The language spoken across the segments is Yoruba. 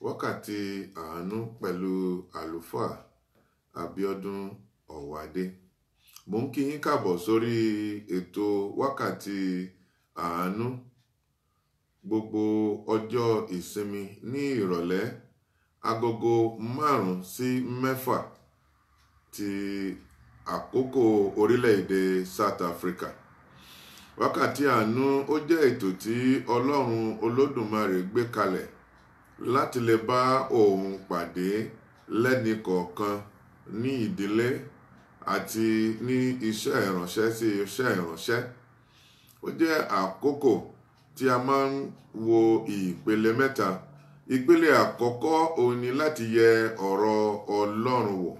Wákàtí àánú pẹ̀lú àlùfáà Abíọ́dún Ọ̀wádé. Mo ń kí yín káàbọ̀ sórí ètò wákàtí àánú gbogbo ọjọ́ ìsinmi ní ìrọ̀lẹ́ agogo 5 sí 6 ti àkókò orílẹ̀-èdè South Africa. Wákàtí àánú ó jẹ́ ètò tí Ọlọ́run Olódùmarè gbé kalẹ̀ láti lè bá òun pàdé lẹ́ni kọ̀ọ̀kan ní ìdílé àti ní iṣẹ́ ìránṣẹ́ sí iṣẹ́ ìránṣẹ́. Ó jẹ́ àkókò tí a máa ń wo ìpele mẹ́ta. Ìpele àkọ́kọ́ òun ni láti yẹ ọ̀rọ̀ Ọlọ́run wò.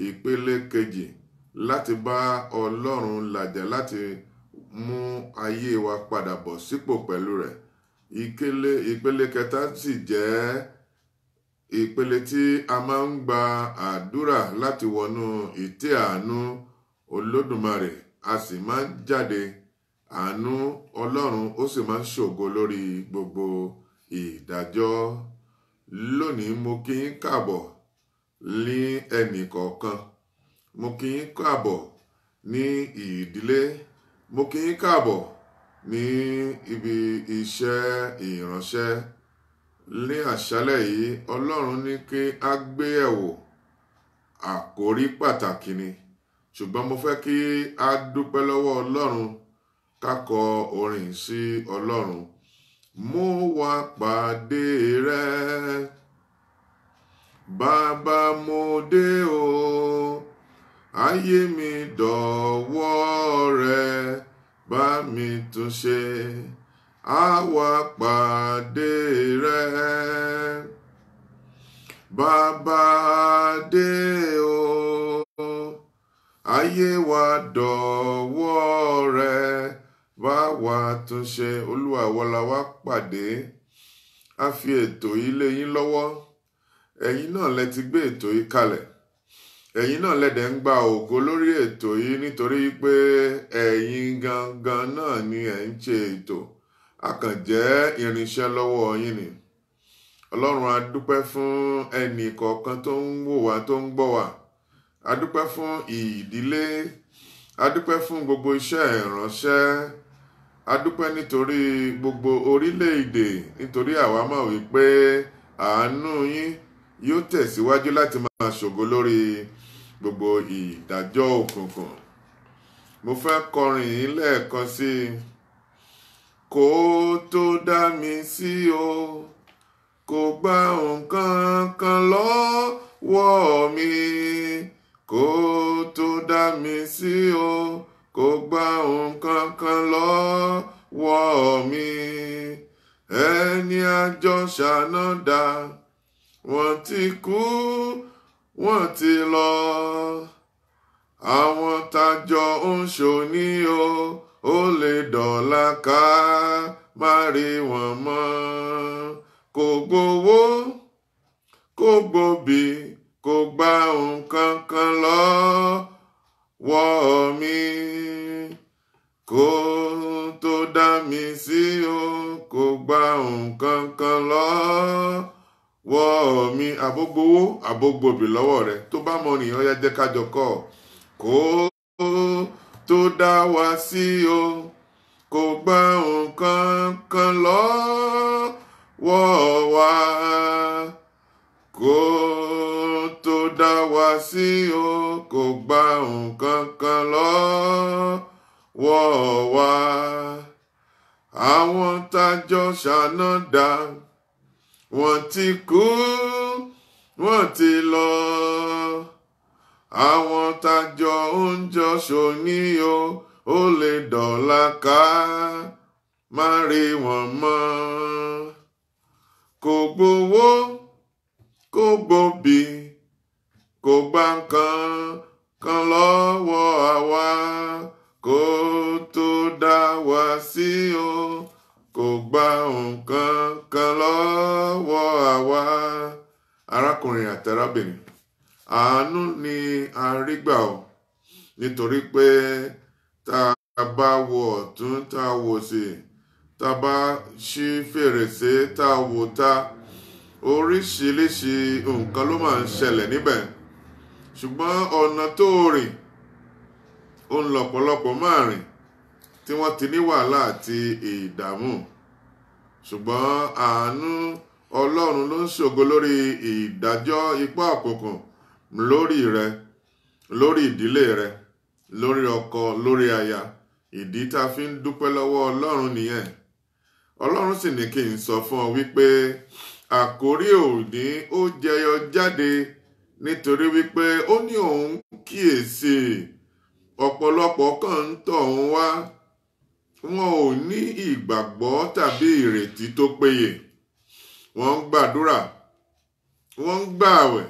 Ìpele kejì láti bá Ọlọ́run làjà láti mú ayé wa padà bọ̀ sípò pẹ̀lú rẹ̀. Ìpele kẹta sì jẹ́ ìpele tí a máa ń gba àdúrà láti wọnú ìtẹ́ àánú Olódùmarè, a sì máa ń jáde àánú Ọlọ́run ó sì máa ń ṣògo lórí gbogbo ìdájọ́. Lónìí mo kí yín káàbọ̀ ní ẹnì kọ̀ọ̀kan. Mo kí yín káàbọ̀ ní ìdílé. Mo kí yín káàbọ̀ ní ibi iṣẹ́ ìránṣẹ́. Ní àṣálẹ́ yìí Ọlọ́run ní kí a gbé yẹ̀wò àkórí pàtàkì ni, ṣùgbọ́n mo fẹ́ kí a dúpẹ́ lọ́wọ́ Ọlọ́run, ká kọ orin sí Ọlọ́run. Mo wá pàdé rẹ, bàbá mo dé o, ayé mi dọ̀wọ́ rẹ, bá mi tún ṣe, a wá pàdé rẹ. Bàbá dé o, ayé wa dọ̀wọ́ rẹ, bá wa tún ṣe. Olúwa ìwọ la wá pàdé. A fi ètò yìí lé yín lọ́wọ́. Ẹ̀yin náà lẹ ti gbé ètò yìí kalẹ̀. Ẹ̀yin náà lẹ́dẹ̀ ń gba ògo lórí ètò yìí nítorí pé ẹ̀yin gangan náà ni ẹ̀ ń ṣe ètò. A kàn jẹ́ irinṣẹ́ lọ́wọ́ yín ni. Ọlọ́run a dúpẹ́ fún ẹnì kọ̀ọ̀kan tó ń wò wá, tó ń gbọ́ wá. A dúpẹ́ fún ìdílé. A dúpẹ́ fún gbogbo iṣẹ́ ìránṣẹ́. A dúpẹ́ nítorí gbogbo orílẹ̀-èdè, nítorí àwa mọ̀ wípé àánú yín yóò tẹ̀síwájú láti máa ṣògo lórí gbogbo ìdájọ́ òkùnkùn. Mo fẹ́ kọrin yìí lẹ́ẹ̀kan sí i. Kó tó dá mi sí o, kò gba nǹkan kan lọ́wọ́ mi. Kó tó dá mi sí o, kò gba nǹkan kan lọ́wọ́ mi. Ẹni àjọ ṣànádà, wọ́n ti kú, wọ́n ti lọ. Àwọn tájọ ń ṣòní o, ó lè dọ̀la ká má rí wọn mọ́. Kò gbowó, kò gbòbí, kò gba nǹkan kan lọ́wọ́ mi. Kó tó dá mi sí o, kò gba nǹkan kan lọ́wọ́ mi. Àbógbowó, àbógbòbí lọ́wọ́ rẹ̀. Tó bá mọ nìyàn yá jẹ́ kájọ kọ́. Kó tó dá wa sí o, kò gba nǹkan kan lọ́wọ́ wa. Kó tó dá wa sí o, kò gba nǹkan kan lọ́wọ́ wa. Àwọn tájọ ṣànádà, wọ́n ti kú, wọ́n ti lọ. Àwọn tájọ ń jọ ṣòní o, ó lè dọ̀la ká má rí wọn mọ́. Kò gbowó, kò gbòbí, kò gba nǹkan kan lọ́wọ́ àwa. Kó tó dá wa sí o, kò gba nǹkan kan lọ́wọ́ àwa. Arákùnrin àti arábìnrin, àánú ni a rí gbà o, nítorí pé tá a bá wo ọ̀tún, tá a wò sí, tá a bá ṣí fèrèsé, tá a wò ta, oríṣiríṣi nǹkan ló máa ń ṣẹlẹ̀ níbẹ̀, ṣùgbọ́n ọ̀nà tó rìn ó ń lọ́pọ̀lọpọ̀ máa rìn tí wọ́n ti ní wàhálà àti ìdààmú, ṣùgbọ́n àánú Ọlọ́run ló ń ṣògo lórí ìdájọ́ ipá òkùnkùn lórí rẹ, lórí ìdílé rẹ, lórí ọkọ, lórí aya. Ìdí tá a fi ń dúpẹ́ lọ́wọ́ Ọlọ́run nìyẹn. Ọlọ́run sì ní kí n sọ fún ọ wípé àkórí òní ó jẹyọ jáde nítorí wípé ó ní òun kíyèsí ọ̀pọ̀lọpọ̀ kan ń tọ̀ òun wá, wọn ò ní ìgbàgbọ́ tàbí ìrètí tó péye. Wọ́n ń gbàdúrà, wọ́n ń gbààwẹ̀,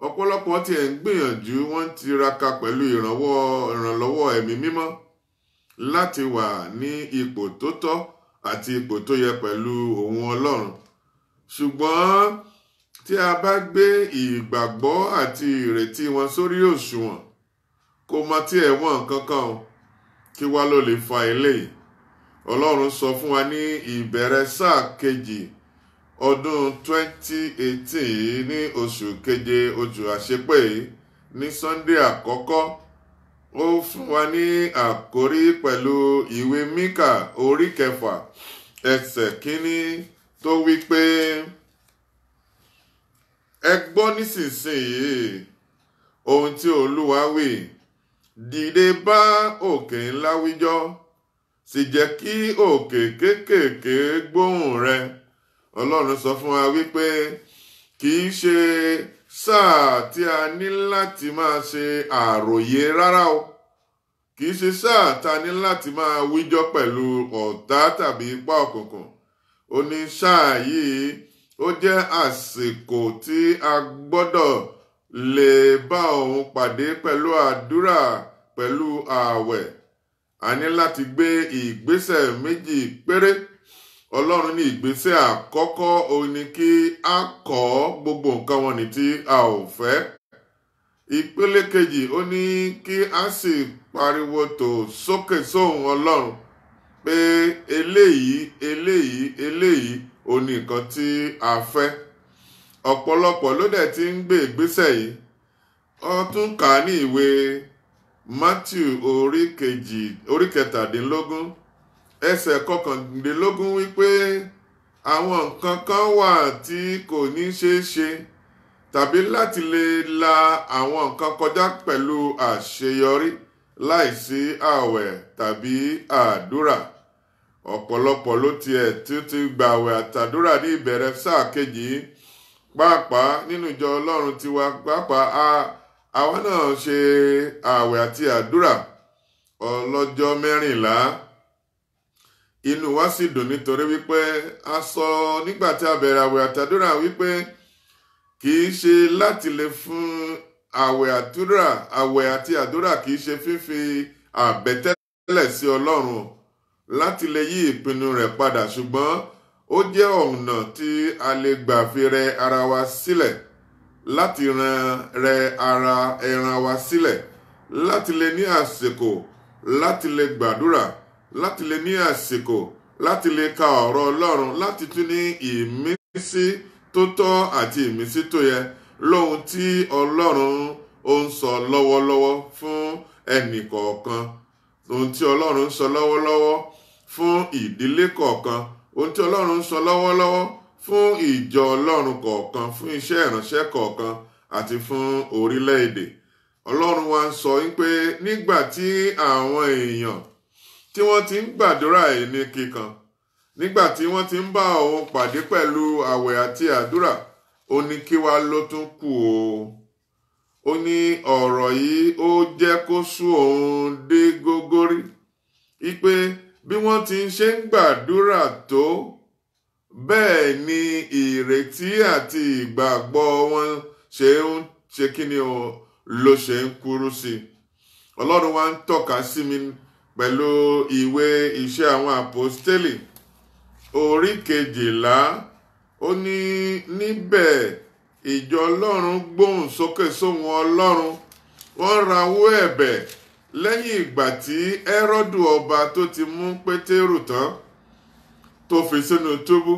ọ̀pọ̀lọpọ̀ tí ẹ̀ ń gbìyànjú, wọ́n ń tiraka pẹ̀lú ìrànlọ́wọ́ ẹ̀mí mímọ́ láti wà ní ipò tó tọ́ àti ipò tó yẹ pẹ̀lú ohun Ọlọ́run. Ṣùgbọ́n tí a bá gbé ìgbàgbọ́ àti ìrètí wọn sórí òṣùwọ̀n, kò mọ tí ẹ̀ wọ́n kankan o, kí wá ló lè fa eléyìí? Ọlọ́run sọ fún wa ní ìbẹ̀rẹ̀ sáà kejì ọdún 2018 ní oṣù keje, oṣù àṣepé, ní Sunday àkọ́kọ́, ó fún wa ní àkórí pẹ̀lú ìwé Míkà orí 6 ẹsẹ̀ 1 tó wí pé ẹ gbọ́ nísinsìnyí ohun tí Olúwa wí, dìde bá òkè ńlá wíjọ́, sì jẹ́ kí òkè kéékèèké gbóhùn rẹ. Ọlọ́run sọ fún wa wípé kì í ṣe sáà tí a ní láti máa ṣe àròyé rárá o, kì í ṣe sáà tá a ní láti máa wíjọ́ pẹ̀lú ọ̀tá tàbí ipá òkùnkùn. Ó ní sáà yìí ó jẹ́ àsìkò tí a gbọ́dọ̀ lè bá òun pàdé pẹ̀lú àdúrà, pẹ̀lú ààwẹ̀. A ní láti gbé ìgbésẹ̀ méjì péré. Ọlọ́run ní ìgbésẹ̀ àkọ́kọ́ ó ní kí a kọ̀ gbogbo nǹkan wọ̀nyí tí a ò fẹ́. Ìpele kejì ó ní kí a sì pariwo tò sókè sóhùn Ọlọ́run pé eléyìí ó ní nǹkan tí a fẹ́. Ọ̀pọ̀lọpọ̀ ló dẹ̀ ti ń gbé ìgbésẹ̀ yìí. Ó tún kà ní ìwé Matthew orí 17 ẹsẹ̀ 19 wípé àwọn nǹkan kan wà tí kò ní ṣeé ṣe tàbí láti lè la àwọn nǹkan kọjá pẹ̀lú àṣeyọrí láìsí ààwẹ̀ tàbí àdúrà. Ọ̀pọ̀lọpọ̀ ló ti gbààwẹ̀ àtàdúrà ní ìbẹ̀rẹ̀ sáà kejì, pàápàá nínú ìjọ Ọlọ́run tiwa, pàápàá àwa náà ṣe ààwẹ̀ àti àdúrà ọlọ́jọ́ 14. Inú wa sì dùn nítorí wípé a sọ nígbà tí a bẹ̀rẹ̀ ààwẹ̀ àtàdúrà wípé kì í ṣe láti lè fún ààwẹ̀ àti àdúrà kì í ṣe fífi àbẹ̀tẹ́lẹ̀ sí Ọlọ́run láti lè yí ìpinnu rẹ̀ padà, ṣùgbọ́n ó jẹ́ ọ̀nà tí a lè gbà fi rẹ ara wa sílẹ̀, láti rẹ ẹran wa sílẹ̀, láti lè ní àsìkò láti lè gbàdúrà, láti lè ní àsìkò láti lè ka ọ̀rọ̀ Ọlọ́run, láti tún ní ìmísí tó tọ́ àti ìmísí tó yẹ lóhun tí Ọlọ́run ó ń sọ lọ́wọ́lọ́wọ́ fún ẹnì kọ̀ọ̀kan, ohun tí Ọlọ́run ń sọ lọ́wọ́lọ́wọ́ fún ìdílé kọ̀ọ̀kan, ohun tí Ọlọ́run ń sọ lọ́wọ́lọ́wọ́ fún ìjọ Ọlọ́run kọ̀ọ̀kan, fún iṣẹ́ ìránṣẹ́ kọ̀ọ̀kan àti fún orílẹ̀-èdè. Ọlọ́run wa ń sọ wípé nígbà tí àwọn èèyàn tí wọ́n ti ń gbàdúrà ní kíkan, nígbà tí wọ́n ti ń bá òun pàdé pẹ̀lú àwẹ̀ àti àdúrà, ó ní kí wá ló tún kù o. Ó ní ọ̀rọ̀ yìí ó jẹ́ kó sú òun dé gógórí, wípé bí wọ́n ti ń ṣe ń gbàdúrà tó, bẹ́ẹ̀ ni ìrètí àti ìgbàgbọ́ wọn ṣe ń ṣe kíni o, ló ṣe ń kúrú sí. Ọlọ́run wa ń tọ́ka sí mi pẹ̀lú ìwé Iṣẹ́ àwọn Àpọ́stélì orí 12. Ó ní níbẹ̀ ìjọ Ọlọ́run gbóhùn sókè sóhùn Ọlọ́run, wọ́n rawọ́ ẹ̀bẹ̀ lẹ́yìn ìgbà tí Hẹ́rọ́dù ọba tó ti mú Pétérù tán tó fi sínú túbú.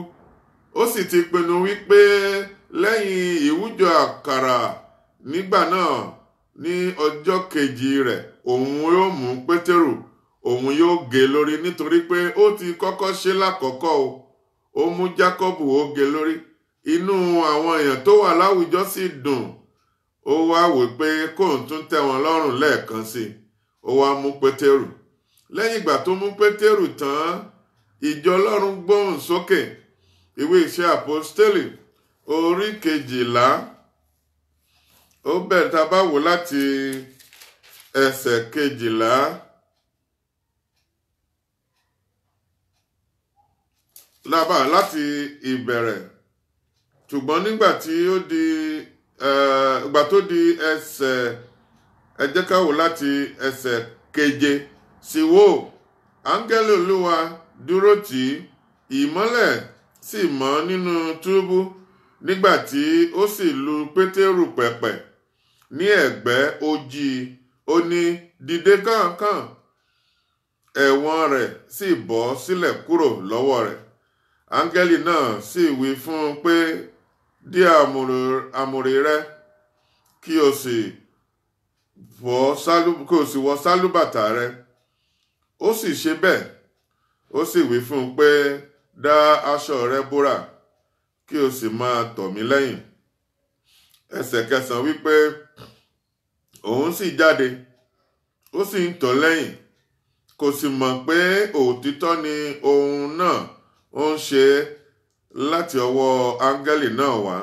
ó sì ti pinnu wípé lẹ́yìn ìwújọ àkàrà nígbà náà ní ọjọ́ kejì rẹ̀ òun yóò mú Pétérù òun yóò gé lórí, nítorí pé ó ti kọ́kọ́ ṣe lákọ̀ọ́kọ́ ó mú Jákọ́bù ó gé lórí. Inú àwọn èèyàn tó wà láwùjọ sì dùn, ó wá wò pé kóun tún tẹ́ wọn lọ́rùn lẹ́ẹ̀kan sí i, ó wá mú Pétérù. Lẹ́yìn ìgbà tó mú Pétérù tán, ìjọ Ọlọ́run gbóhùn sókè. Ìwé Iṣẹ́ Àpọ́stélì orí 12, ó bẹ̀rẹ̀ tá a bá wò láti ẹsẹ̀ 12 láti ìbẹ̀rẹ̀. Ṣùgbọ́n nígbà tó di ẹsẹ̀, ẹ jẹ́ ká wò láti ẹsẹ̀ 7. Sì wò, áńgẹ́lì Olúwa dúró tì í, ìmọ́lẹ̀ sì mọ́ nínú túbú. Nígbà tí ó sì lu Pétérù pẹ̀pẹ̀ ní ẹ̀gbẹ́, ó jí i, ó ní, dìde kánkán. Ẹ̀wọ̀n rẹ̀ sì bọ́ sílẹ̀ kúrò lọ́wọ́ rẹ̀. Áńgẹ́lì náà sì wí fún un pé, dí àmùrè rẹ kí o sì wọ sálúbàtà rẹ. Ó sì ṣe bẹ́ẹ̀. Ó sì wí fún un pé, dá aṣọ rẹ bóra kí o sì máa tọ̀ mí lẹ́yìn. Ẹsẹ̀ 9 wípé òun sì jáde, ó sì ń tọ̀ lẹ́yìn, kò sì mọ̀ pé òtítọ́ ni ohun náà ó ń ṣe láti ọwọ́ áńgẹ́lì náà wá,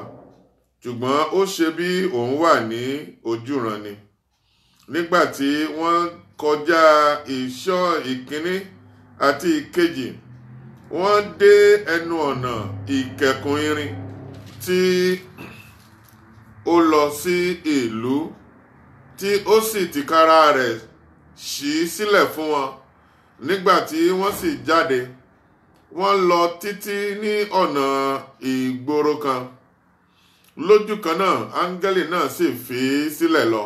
ṣùgbọ́n ó ṣe bí òun wà ní ojúran ni. Nígbà tí wọ́n kọjá ìṣọ́ ìkíní àti ìkejì, wọ́n dé ẹnu ọ̀nà ìkẹkùn irin tí ó lọ sí ìlú, tí ó sì tìkára rẹ̀ ṣí sílẹ̀ fún wọn. Nígbà tí wọ́n sì jáde, wọ́n lọ títí ní ọ̀nà ìgboro kan. Lójú kan náà, áńgẹ́lì náà sì fi sílẹ̀ lọ.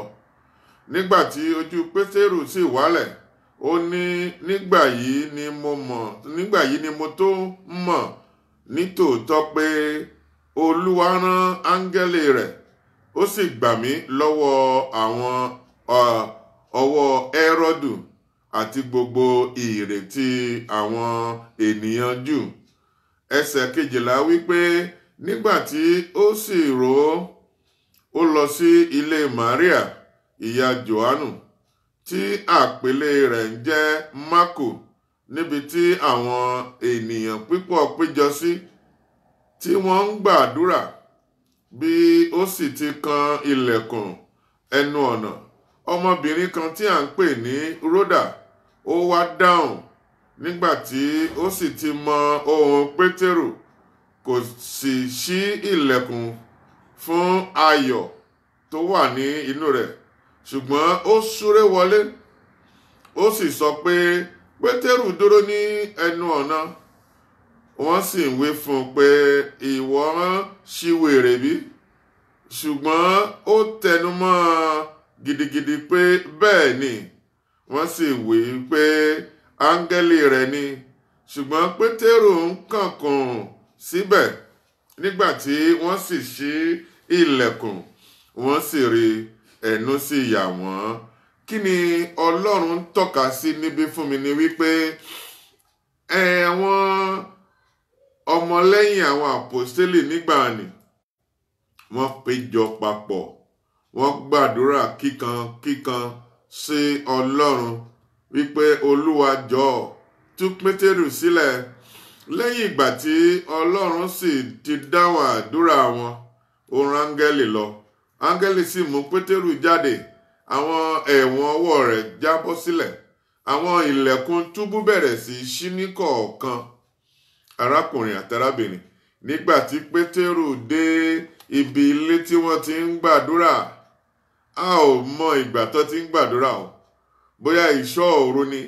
Nígbà tí ojú Pétérù sì wálẹ̀, ó ní, nígbà yìí ni mo tó mọ̀ nítòótọ́ pé Olúwa rán áńgẹ́lì rẹ̀, ó sì gbà mí lọ́wọ́ àwọn ọwọ́ Hẹ́rọ́dù àti gbogbo ìrètí àwọn ènìyàn Júù. Ẹsẹ̀ 12 wípé nígbà tí ó sì rò ó lọ sí ilé Màríà ìyá Jòhánù, tí àpèlé rẹ̀ ń jẹ́ Mákù, níbi tí àwọn ènìyàn púpọ̀ péjọ sí, tí wọ́n ń gbàdúrà. Bí ó sì ti kan ilẹ̀kùn ẹnu ọ̀nà, ọmọbìnrin kan tí à ń pè ní Ródà, ó wá dáhùn. Nígbà tí ó sì ti mọ ohùn Pétérù, kò sì ṣí ilẹ̀kùn fún ayọ̀ tó wà ní inú rẹ̀, ṣùgbọ́n ó súré wọlé. Ó sì sọ pé, Pétérù dúró ní ẹnu ọ̀nà. Wọ́n sì ń wí fún un pé, ìwọ ṣìwèrè bí? Ṣùgbọ́n ó tẹnumọ́ gidigidi pé bẹ́ẹ̀ ni. Wọ́n sì wí pé áńgẹ́lì rẹ̀ ni. Ṣùgbọ́n Pétérù ń kànkùn síbẹ̀. Nígbà tí wọ́n sì ṣí ilẹ̀kùn, wọ́n sì rí, ẹnu sì yà wọ́n. Kí ni Ọlọ́run tọ́ka sí níbí fún mi ni wípé àwọn ọmọlẹ́yìn àwọn àpọ́stélì nígbà ni wọ́n péjọ papọ̀, wọ́n gbàdúrà kíkan sí Ọlọ́run wípé Olúwa jọ̀ọ́ tú Pétérù sílẹ̀. Lẹ́yìn ìgbà tí Ọlọ́run sì ti dáhùn àdúrà wọn, ó rán áńgẹ́lì lọ. Áńgẹ́lì sì mú Pétérù jáde, àwọn ẹ̀wọ̀n ọwọ́ rẹ̀ jábọ́ sílẹ̀, àwọn ilẹ̀kùn túbú bẹ̀rẹ̀ sí ṣí ní kọ̀ọ̀kan. Arákùnrin àti arábìnrin, nígbà tí Pétérù dé ibi ilé tí wọ́n ti ń gbàdúrà, a ò mọ ìgbà tó ti ń gbàdúrà o, bóyá ìṣọ́ òru ni,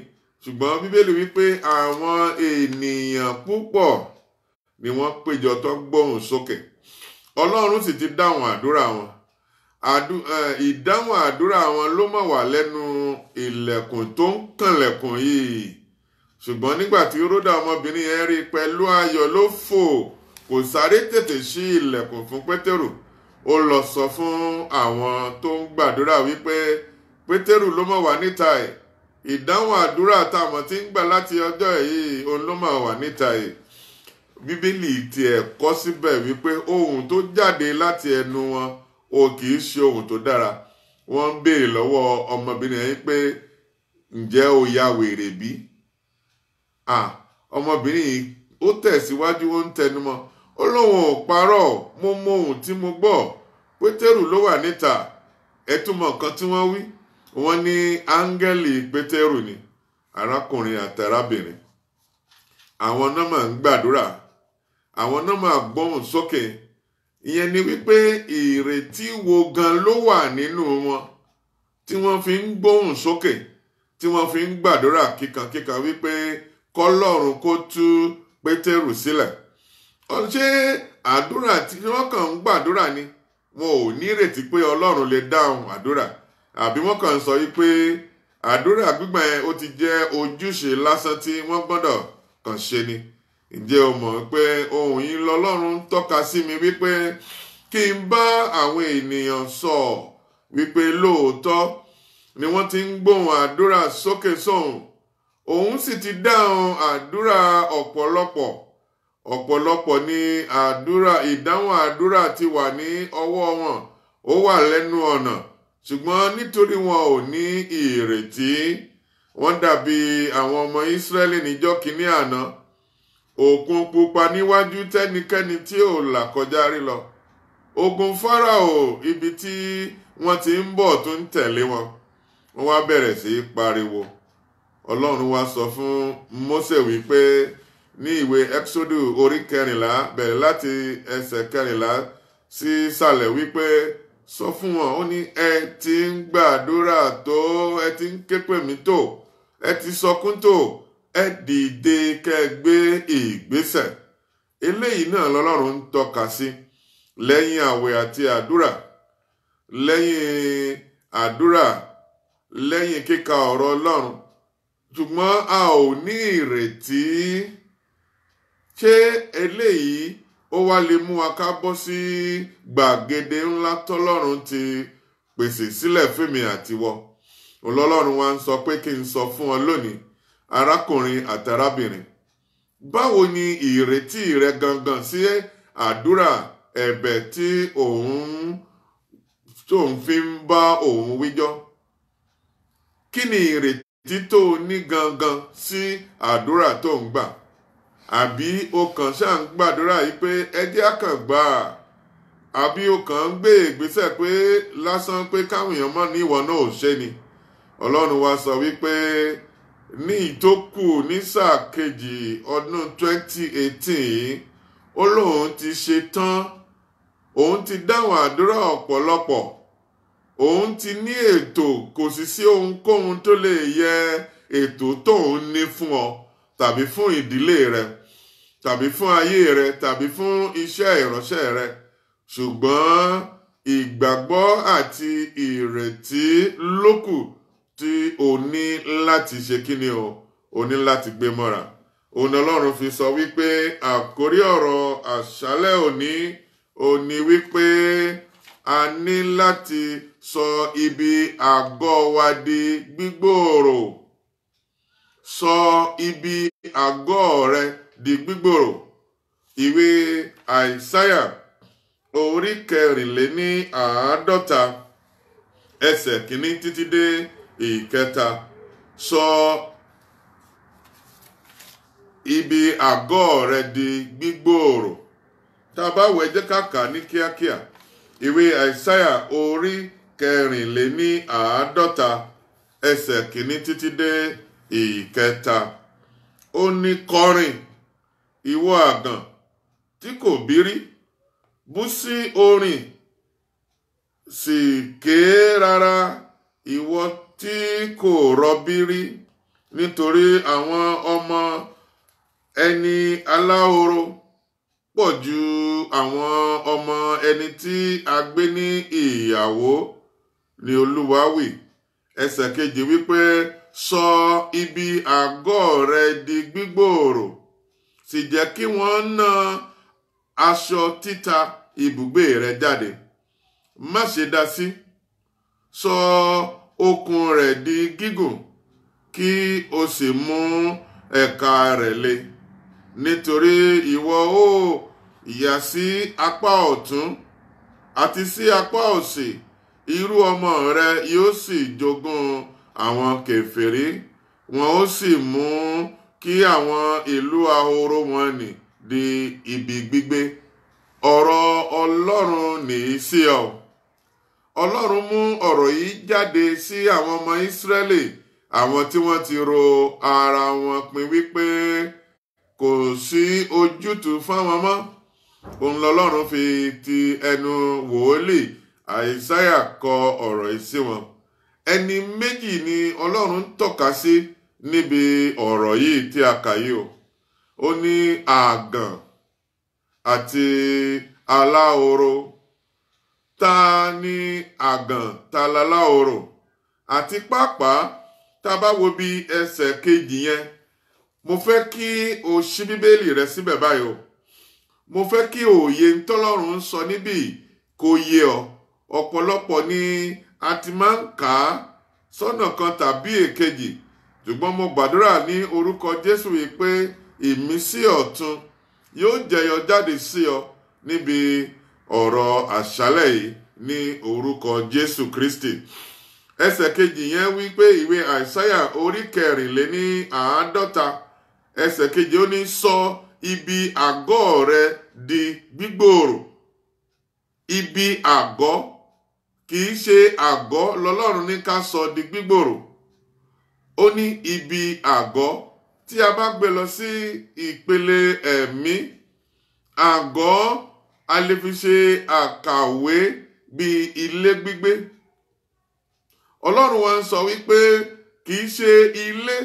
ṣùgbọ́n Bíbélì wípé àwọn ènìyàn púpọ̀ ni wọ́n péjọ tó gbóhùn sókè. Ọlọ́run sì ti dáhùn àdúrà wọn. Ìdáhùn àdúrà wọn ló mọ̀ wà lẹ́nu ilẹ̀kùn tó ń kànlẹ̀kùn yìí. Ṣùgbọ́n nígbà tí Ródà ọmọbìnrin yẹn rí, pẹ̀lú ayọ̀ ló fò, kò sáré tètè ṣí ilẹ̀kùn fún Pétérù, ó lọ sọ fún àwọn tó ń gbàdúrà wípé Pétérù ló mọ̀ wà níta ẹ̀. Ìdáhùn àdúrà táwọn tí ń gbà láti ọjọ́ yìí òun ló mọ̀ wà níta ẹ̀. Bíbélì tiẹ̀ kọ síbẹ̀ wípé ohun tó jáde láti ẹnu wọn ò kì í ṣe ohun tó dára. Wọ́n ń béèrè lọ́wọ́ ọmọbìnrin yẹn pé ǹjẹ́ o ya wèrè bí? Ọmọbìnrin yìí ó tẹ̀síwájú, ó ń tẹnumọ́, ó lóun ò parọ́, mo mọ ohun tí mo gbọ́, Pétérù ló wà níta. Ẹ tún mọ nǹkan tí wọ́n wí? Wọ́n ní áńgẹ́lì Pétérù ni, arákùnrin àti arábìnrin. Àwọn náà máa ń gbàdúrà, àwọn náà máa gbóhùn sókè. Ìyẹn ni wípé ìrètí wo gan ló wà nínú wọn tí wọ́n fi ń gbóhùn sókè, tí wọ́n fi ń gbàdúrà kíkankíkan wípé kọ́lọ́run kó tú Pétérù sílẹ̀. Ṣé àdúrà tí wọ́n kàn ń gbàdúrà ni? Wọn ò ní ìrètí pé Ọlọ́run lè dáhùn àdúrà, àbí wọ́n kàn ń sọ wípé àdúrà gbígbà yẹn ó ti jẹ́ ojúṣe lásán tí wọ́n gbọ́dọ̀ kàn ṣe ni? Ǹjẹ́ o mọ̀ pé ohun yìí lọ́lọ́run ń tọ́ka sí mi wípé kí n bá àwọn ènìyàn sọ wípé lóòótọ́ ni wọ́n ti ń gbóhùn àdúrà sókè sóhùn. Òun sì ti dáhùn àdúrà ọ̀pọ̀lọpọ̀ ni ìdáhùn àdúrà ti wà ní ọwọ́ wọn, ó wà lẹ́nu ọ̀nà, ṣùgbọ́n nítorí wọn ò ní ìrètí, wọ́n dàbí àwọn ọmọ Ísírẹ́lì níjọ́ kìíní àná. Òkun pupa níwájú tẹ́nikẹ́ni tí ò là kọjá rí lọ. Ogun Fáráò ibi tí wọ́n ti ń bọ̀ tó ń tẹ̀lé wọn. Wọ́n wá bẹ̀rẹ̀ sí í pariwo. Ọlọ́run wá sọ fún Mósè wípé ní ìwé Ẹ́kísódù orí 14 bẹ̀rẹ̀ láti ẹsẹ̀ 14 sí ìsàlẹ̀ wípé sọ fún wọn, ó ní ẹ ti ń gbàdúrà tó, ẹ ti ń ké pè mí tó, ẹ ti sọkún tó, ẹ dìde kẹ́ gbé ìgbésẹ̀. Eléyìí náà lọ́lọ́run ń tọ́ka sí lẹ́yìn àwẹ̀ àti àdúrà, lẹ́yìn kíka ọ̀rọ̀ Ọlọ́run. Ṣùgbọ́n a ò ní ìrètí. Ṣé eléyìí ó wá lè mú wa ká bọ́ sí gbàgede ńlá tọ́lọ́run ti pèsè sílẹ̀ fẹ́mi àtiwọ? Ọlọ́run wa ń sọ pé kí n sọ fún ọ lónìí, arákùnrin àti arábìnrin, báwo ni ìrètí rẹ gangan sí àdúrà ẹ̀bẹ̀ tí òun fi ń bá òun wíjọ́? Kí ni ìrètí tó ní gangan sí àdúrà tó ń gbà? Àbí o kàn ṣáà ń gbàdúrà yìí pé ẹjẹ́ àkàngbà, àbí o kàn ń gbé ìgbésẹ̀ pé lásán pé káwọn èèyàn mọ̀ ní ìwọ náà ò ṣe ni? Ọlọ́run wa sọ wípé ní ìtókù ní sáà kejì ọdún 2018 ó lóun ti ṣe tán, òun ti dáhùn àdúrà ọ̀pọ̀lọpọ̀, òun ti ní ètò, kò sì sí ohunkóhun tó lè yẹ ètò tóun ní fún ọ tàbí fún ìdílé rẹ tàbí fún ayé rẹ tàbí fún iṣẹ́ ìránṣẹ́ rẹ. Ṣùgbọ́n ìgbàgbọ́ àti ìrètí lókù tí o ní láti ṣe kíni o ní láti gbé mọ́ra. Òun Ọlọ́run fi sọ wípé àkórí ọ̀rọ̀ àṣálẹ́ òní wípé a ní láti sọ ibi àgọ́ wa di gbígbòòrò. Sọ ibi àgọ́ rẹ di gbígbòòrò. Ìwé Àìsáyà orí 54 ẹsẹ̀ 1 títí dé 3. Sọ ibi àgọ́ rẹ di gbígbòòrò. Tá bá wò ẹ jẹ́ ká kà ní kíákíá. Ìwé Àìsáyà orí 54 ẹsẹ̀ 1 títí dé 3. Ó ní kọrin ìwọ àgàn tí kò bírí, bú sí orin sì ké rárá ìwọ tí kò rọbí rí, nítorí àwọn ọmọ ẹni aláhoro pọ̀ ju àwọn ọmọ ẹni tí a gbé ní ìyàwó, ni Olúwa wí. Ẹsẹ̀ 2 wípé sọ ibi àgọ́ rẹ di gbígbòòrò, sì jẹ́ kí wọ́n ná aṣọ títa ibùgbé rẹ jáde. Má ṣe dá sí. Sọ okùn rẹ̀ di gígùn kí o sì mú ẹ̀ka rẹ̀ le. Nítorí ìwọ ó yà sí apá ọ̀tún àti sí apá òsì, irú ọmọ rẹ yóò sì jogún àwọn kèfèrí, wọn ó sì mú kí àwọn ìlú ahoro wọn nì di ibi gbígbé. Ọ̀rọ̀ Ọlọ́run nìyí sí ọ. Ọlọ́run mú ọ̀rọ̀ yìí jáde sí àwọn ọmọ Ísírẹ́lì, àwọn tí wọ́n ti ro ara wọn pin wípé kò sí ojútùú fáwọn mọ́. Òun lọ́lọ́run fi ti ẹnu wòólì Àìsáyà kọ ọ̀rọ̀ yìí sí wọn. Ẹni méjì ni Ọlọ́run ń tọ́ka sí níbi ọ̀rọ̀ yìí tí a kà yìí o. Ó ní àgàn àti aláhoro. Ta ni àgàn, ta laláhoro? Àti pàápàá tá a bá wo bí ẹsẹ̀ kejì yẹn, mo fẹ́ kí o ṣí bíbélì rẹ síbẹ̀ báyìí o. Mo fẹ́ kí òye ntọ́lọ́run sọ níbí kó yé ọ. Ọ̀pọ̀lọpọ̀ ni a ti máa ń kà á sọ́nà kan tàbí èkejì, ṣùgbọ́n mo gbàdúrà ní orúkọ Jésù yìí pé ìmísí ọ̀tun yóò jẹyọ jáde sí ọ níbi ọ̀rọ̀ àṣálẹ̀ yìí ní orúkọ Jésù Kristi. Ẹsẹ̀ kejì yẹn wí pé ìwé Àìsáyà orí 54, ẹsẹ̀ kejì ó ní sọ ibi àgọ́ rẹ di gbígbòòrò. Ibi àgọ́, kìí ṣe àgọ́ lọ́lọ́run ní ká sọ di gbígbòòrò. Ó ní ibi àgọ́. Tí a bá gbé lọ sí ìpele ẹ̀mí, àgọ́ a lè fi ṣe àkàwé bí ilé gbígbé. Ọlọ́run wa ń sọ wípé kìí ṣe ilé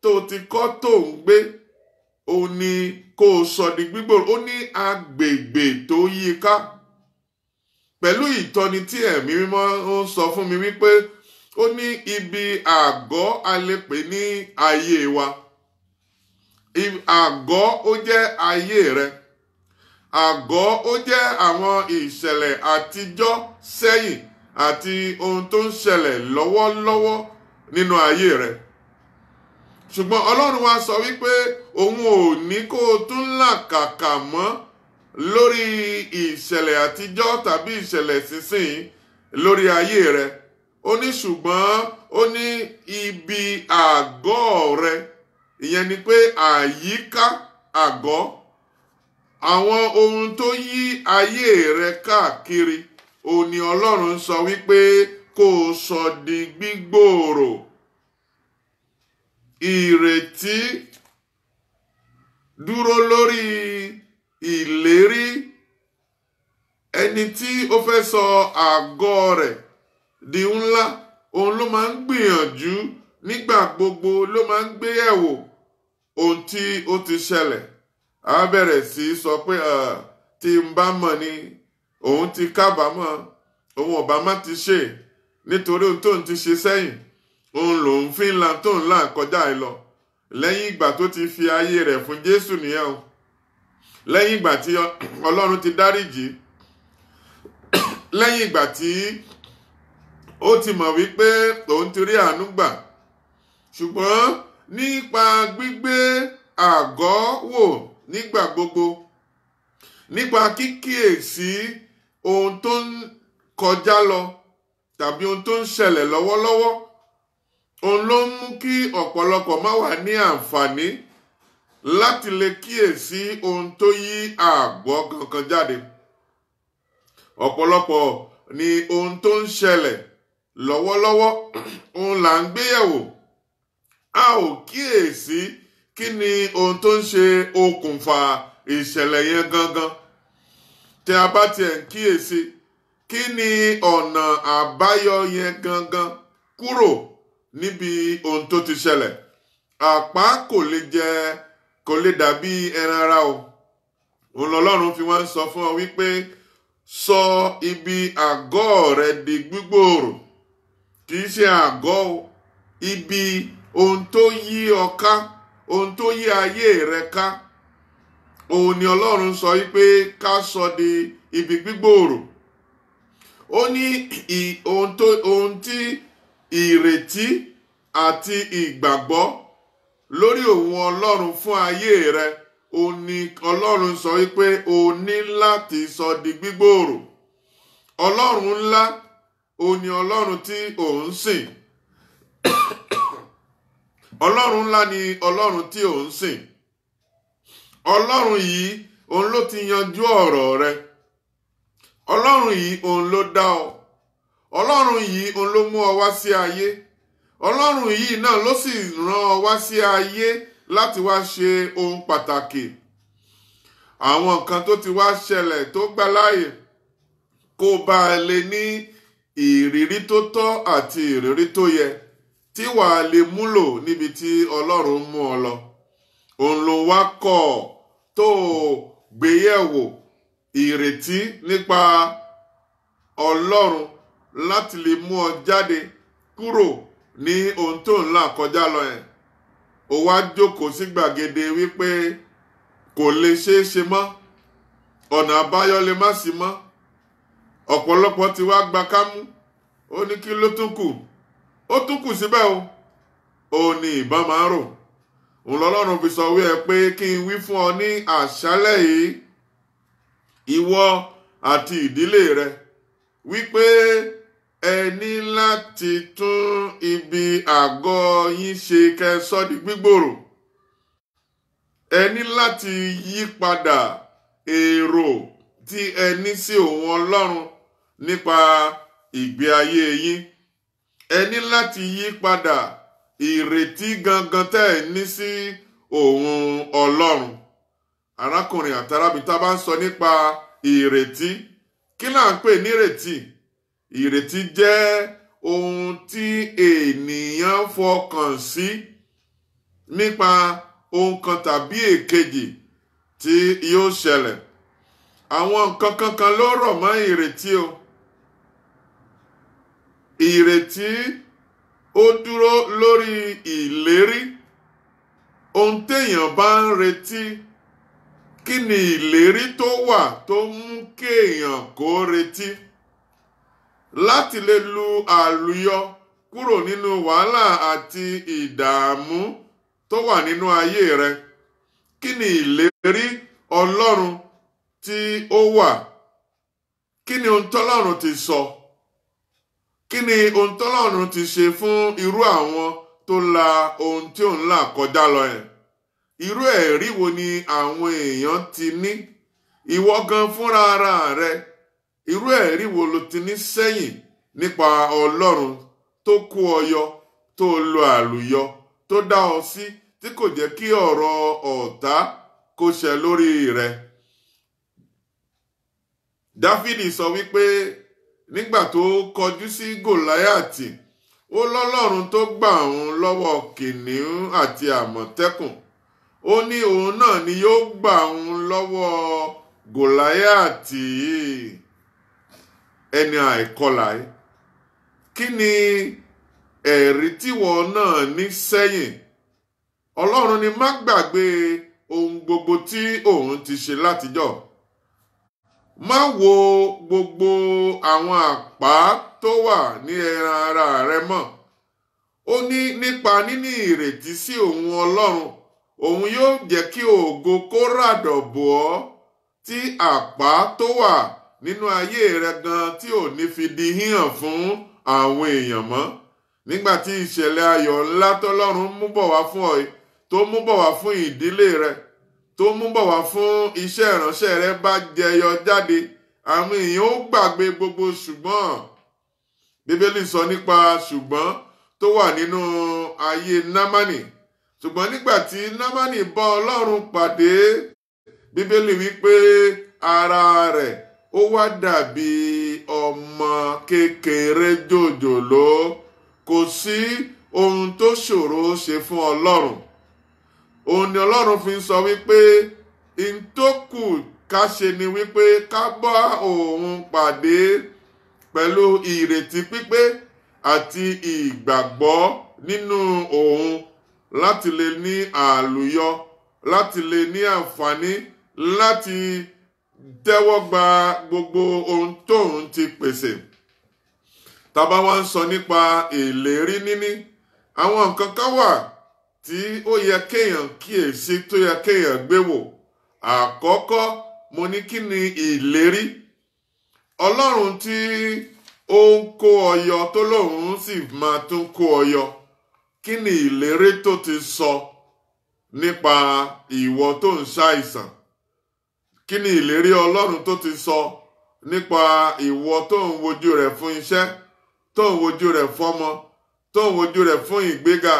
tó ti kọ́ tó ń gbé, ó ní kó sọ di gbígbòòrò. Ó ní agbègbè tó yí ká. Pẹ̀lú ìtọ́ni tí ẹ̀mí mímọ́ ń sọ fún mi wípé ó ní ibi àgọ́ a lè pè ní ayé wa. Àgọ́ ó jẹ́ ayé rẹ. Àgọ́ ó jẹ́ àwọn ìṣẹ̀lẹ̀ àtijọ́ sẹ́yìn àti ohun tó ń ṣẹlẹ̀ lọ́wọ́lọ́wọ́ nínú ayé rẹ. Ṣùgbọ́n Ọlọ́run wa sọ wípé òun ò ní kó o tún làkàkà mọ́ lórí ìṣẹ̀lẹ̀ àtijọ́ tàbí ìṣẹ̀lẹ̀ sísìn lórí ayé rẹ. Ó ní ṣùgbọ́n ó ní ibi àgọ́ rẹ, ìyẹn ni pé àyíká àgọ́, àwọn ohun tó yí ayé rẹ káàkiri, ó ní Ọlọ́run sọ wípé kó o sọ di gbígbòòrò. Ìrètí dúró lórí ìlérí. Ẹni tí ó fẹ́ sọ àgọ́ rẹ̀ di ńlá, òun ló máa ń gbìyànjú nígbà gbogbo, ló máa ń gbé yẹ̀wò ohun tí ó ti ṣẹlẹ̀. A bẹ̀rẹ̀ sí sọ pé tí n bá mọ̀ ni òun ti kábàámọ̀, òun ọ̀bá má ti ṣe nítorí ohun tóun ti ṣe sẹ́yìn, òun lòun fi ń la tóun là kọjá ẹ lọ. Lẹ́yìn ìgbà tó ti fi ayé rẹ̀ fún Jésù nìyẹn o. Lẹ́yìn ìgbà tí Ọlọ́run ti dáríjì, lẹ́yìn ìgbà tí ó ti mọ̀ wípé òun ti rí àánú gbà. Ṣùgbọ́n nípa gbígbé àgọ́ wò nígbà gbogbo, nípa kíkíyèsí ohun tó ń kọjá lọ tàbí ohun tó ń ṣẹlẹ̀ lọ́wọ́lọ́wọ́, òun ló ń mú kí ọ̀pọ̀lọpọ̀ má wà ní àǹfààní láti lè kíyèsí ohun tó yí àgọ́ kankan jáde. Ọ̀pọ̀lọpọ̀ ni ohun tó ń ṣẹlẹ̀ lọ́wọ́lọ́wọ́ òun là ń gbéyẹ̀wò. A ò kíyèsí kí ni ohun tó ń ṣe okùnfà ìṣẹ̀lẹ̀ yẹn gangan. Tí a bá tiẹ̀ ń kíyèsí kí ni ọ̀nà àbáyọ yẹn gangan kúrò níbi ohun tó ti ṣẹlẹ̀. Àpá kò lè dàbí ẹran ara o. Òun lọ́lọ́run fi wá ń sọ fún ọ wípé sọ ibi àgọ́ rẹ di gbígbòòrò. Kì í ṣe àgọ́ o, ibi ohun tó yí ọ ká, ohun tó yí ayé rẹ ká, òun ni Ọlọ́run sọ wípé ká sọ di ibi gbígbòòrò. Ó ní ohun tí ìrètí àti ìgbàgbọ́ lórí òun Ọlọ́run fún ayé rẹ, òun ni Ọlọ́run sọ wípé o ní láti sọ di gbígbòòrò. Ọlọ́run ńlá, òun ni Ọlọ́run tí òun sìn. Ọlọ́run ńlá ni Ọlọ́run tí òun sìn. Ọlọ́run yìí, òun ló ti yanjú ọ̀rọ̀ rẹ. Ọlọ́run yìí, òun ló dá ọ. Ọlọ́run yìí, òun ló mú ọ wá sí ayé. Ọlọ́run yìí náà ló sì rán ọ wá sí ayé láti wá ṣe ohun pàtàkì. Àwọn nǹkan tó ti wá ṣẹlẹ̀ tó gbà láàyè kó bá lè ní ìrírí tó tọ́ àti ìrírí tó yẹ tí wàá lè múlò níbi tí Ọlọ́run mú ọ lọ. Òun ló wá kọ̀ tó gbéyẹ̀wò ìrètí nípa Ọlọ́run láti lè mú ọ jáde kúrò ní ohun tó ń là kọjá lọ yẹn. Ó wá jókòó sí gbàgede wípé kò lè ṣeé ṣe mọ́, ọ̀nà àbáyọ lè má sí mọ́. Ọ̀pọ̀lọpọ̀ ti wá gba kámú. Ó ní kí ló tún kù? Ó tún kù síbẹ̀ o. Ó ní ìbọn máa ń rò. Òun lọ́lọ́run fi sọ wí ẹ pé kí n wí fún ọ ní àṣálẹ́ yìí, ìwọ àti ìdílé rẹ, wípé ẹ ní láti tún ibi àgọ́ yín ṣe kẹ́ sọ di gbígbòòrò. Ẹ ní láti yí padà èrò tí ẹ ní sí òun Ọlọ́run nípa ìgbé ayé yín. Ẹ ní láti yí padà ìrètí gangan tẹ́ ẹ ní sí òun Ọlọ́run. Arákùnrin àtàrábìnrin, tá bá ń sọ nípa ìrètí, kí là ń pè ní ìrètí? Ìrètí jẹ́ ohun tí ènìyàn fọkàn sí nípa ohun kan tàbí èkejì tí yóò ṣẹlẹ̀. Àwọn nǹkan kankan ló rọ̀ mọ́ ìrètí o. Ìrètí ó dúró lórí ìlérí. Ohun téèyàn bá ń retí, kí ni ìlérí tó wà tó mú kéèyàn kó retí? Láti lè lu àlùyọ kúrò nínú wàhálà àti ìdààmú tó wà nínú ayé rẹ. Kí ni ìlérí Ọlọ́run tí ó wà? Kí ni ohun tọ́lọ́run ti sọ? Kí ni ohun tọ́lọ́run ti ṣe fún irú àwọn tó la ohun tí òun là kọjá lọ yẹn? Irú ẹ̀rí wo ni àwọn èèyàn ti ní? Ìwọ gan fúnra ara rẹ, irú ẹ̀rí wo lo ti ní sẹ́yìn nípa Ọlọ́run tó kó ọ yọ, tó lo àlùyọ, tó dá ọ sí, tí kò jẹ́ kí ọ̀rọ̀ ọ̀tá kó ṣẹ lórí rẹ? Dáfídì sọ wípé nígbà tó kọjú sí Gòláyátì, ó lọ́lọ́run tó gbà òun lọ́wọ́ kìnìún àti àmọ̀tẹ́kùn. Ó ní òun náà ni yóò gbà òun lọ́wọ́ Gòláyátì, ẹni àìkọlà yìí. Kí ni ẹ̀rí tíwọ náà ní sẹ́yìn? Ọlọ́run ni má gbàgbé ohun gbogbo tí òun ti ṣe látijọ́. Má wo gbogbo àwọn àpá tó wà ní ẹran ara rẹ mọ́. Ó ní nípa níní ìrètí sí òun Ọlọ́run, òun yóò jẹ́ kí ògo kó ràdọ̀ bò ọ́, tí àpá tó wà nínú ayé rẹ gan tí ò ní fi di híhàn fún àwọn èèyàn mọ́. Nígbà tí ìṣẹ̀lẹ̀ ayọ̀ ńlá tọ́lọ́run mú bọ̀ wá fún ọ, tó mú bọ̀ wá fún ìdílé rẹ, tó mú bọ̀ wá fún iṣẹ́ ìránṣẹ́ rẹ bá jẹyọ jáde, àwọn èèyàn ó gbàgbé gbogbo ṣùgbọ́n. Bíbélì sọ nípa ṣùgbọ́n tó wà nínú ayé Námánì. Ṣùgbọ́n nígbà tí Námánì bá Ọlọ́run pàdé, Bíbélì wípé ara rẹ̀ ó wá dàbí ọmọ kékeré jòjòló. Kò sí ohun tó ṣòro ṣe fún Ọlọ́run. Òun ni Ọlọ́run fi ń sọ wípé in tó kù ká ṣe ni wípé ká bá òun pàdé pẹ̀lú ìrètí pípé àti ìgbàgbọ́ nínú òun, láti lè ní àlùyọ, láti lè ní àǹfààní, láti tẹ́wọ́ gba gbogbo ohun tóun ti pèsè. Tá bá wá ń sọ nípa ìlérí níní, àwọn nǹkan kan wà tí ó yẹ kéèyàn kíyèsí, tó yẹ kéèyàn gbé wò. Àkọ́kọ́, mo ní kí ni ìlérí? Ọlọ́run tí ó ń kó ọ yọ tó lóun sì máa tún kó ọ yọ, kí ni ìlérí tó ti sọ nípa ìwọ tó ń ṣàìsàn? Kí ni ìlérí Ọlọ́run tó ti sọ nípa ìwọ tó ń wojú rẹ̀ fún iṣẹ́, tó ń wojú rẹ̀ fọ́mọ, tó ń wojú rẹ̀ fún ìgbéga?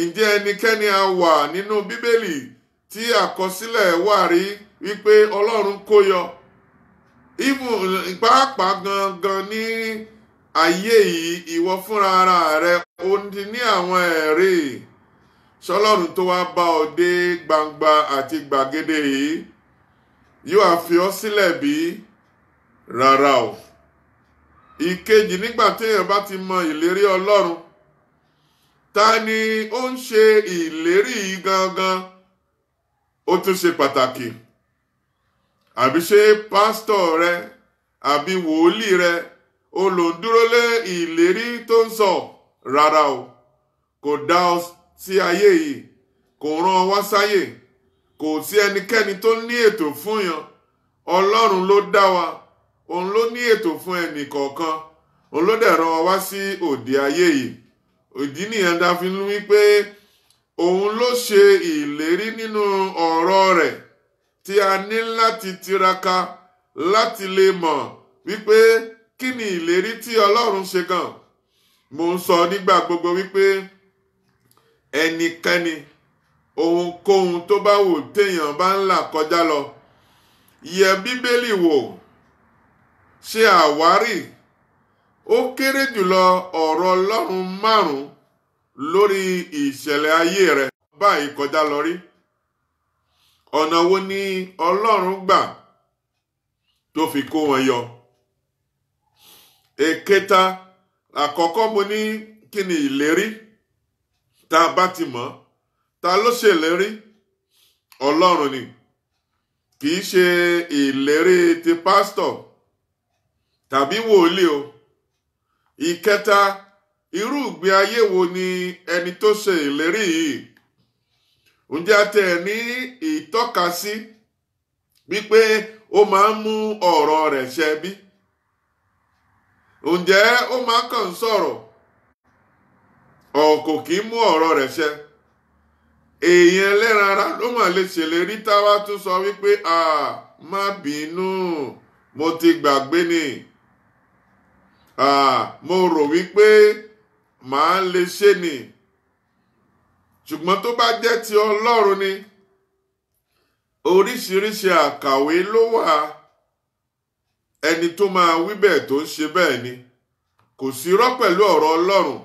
Ǹjẹ́ ẹnikẹ́ni a wà nínú Bíbélì tí àkọsílẹ̀ wà rí wípé Ọlọ́run kó yọ? Pàápàá gangan ní ayé yìí, ìwọ fúnra ara rẹ ó ti ní àwọn ẹ̀rí. Ṣọlọ́run tó wá bá ọ dé gbangba àti gbàgede yìí yóò á fi ọ́ sílẹ̀ bí? Rárá o. Ìkejì, nígbà téèyàn bá ti mọ ìlérí Ọlọ́run, ta ni ó ń ṣe ìlérí yìí gangan? Ó tún ṣe pàtàkì. Àbí ṣé pásítọ̀ rẹ àbí wòlíì rẹ ó lò ń dúró lé ìlérí tó ń sọ? Rárá o. Kò dá ọ sí ayé yìí, kò rán ọ wá sáyé, kò sí ẹnikẹ́ni tó ní ètò fún yàn. Ọlọ́run ló dá wa, òun ló ní ètò fún ẹnì kọ̀ọ̀kan, òun ló dẹ̀ rán wa wá sí òde ayé yìí. Ìdí nìyẹn dá fi ń wí pé òun ló ṣe ìlérí nínú ọ̀rọ̀ rẹ̀ tí a ní láti tiraka láti lè mọ̀ wípé kí ni ìlérí tí Ọlọ́run ṣe gan. Mo ń sọ nígbà gbogbo wípé ẹnikẹ́ni, ohunkóhun tó bá wù téèyàn bá ń là kọjá lọ, yẹ Bíbélì wò, ṣe àwárí. Ó kéré jùlọ ọ̀rọ̀ Ọlọ́run 5 lórí ìṣẹ̀lẹ̀ ayé rẹ̀ báyìí kọjá lọ rí. Ọ̀nà wo ni Ọlọ́run gbà tó fi kó wọn yọ? Èkẹta, àkọ́kọ́ mo ní kí ni ìlérí? Tá a bá ti mọ̀, ta ló ṣe ìlérí? Ọlọ́run ni. Kì í ṣe ìlérí ti pásítọ̀ tàbí wòlíì o. Ìkẹta, irú ìgbé ayé wo ni ẹni tó ṣe ìlérí yìí? Ǹjẹ́ a tẹ̀ ní ìtọ́kasí wípé ó máa ń mú ọ̀rọ̀ rẹ̀ ṣẹ bí? Ǹjẹ́ ó máa kàn sọ̀rọ̀ kò kì í mú ọ̀rọ̀ rẹ̀ ṣẹ? Èèyàn ẹlẹ́ran ara ló mà lè ṣèlérí táwa tún sọ wípé má bínú, mo ti gbàgbé ni. Mo rò wípé màá lè ṣe ni. Ṣùgbọ́n tó bá jẹ́ ti Ọlọ́run ni, oríṣiríṣi àkàwé ló wà. Ẹni tó máa wí bẹ́ẹ̀ tó ń ṣe bẹ́ẹ̀ ni. Kò sí irọ́ pẹ̀lú ọ̀rọ̀ Ọlọ́run.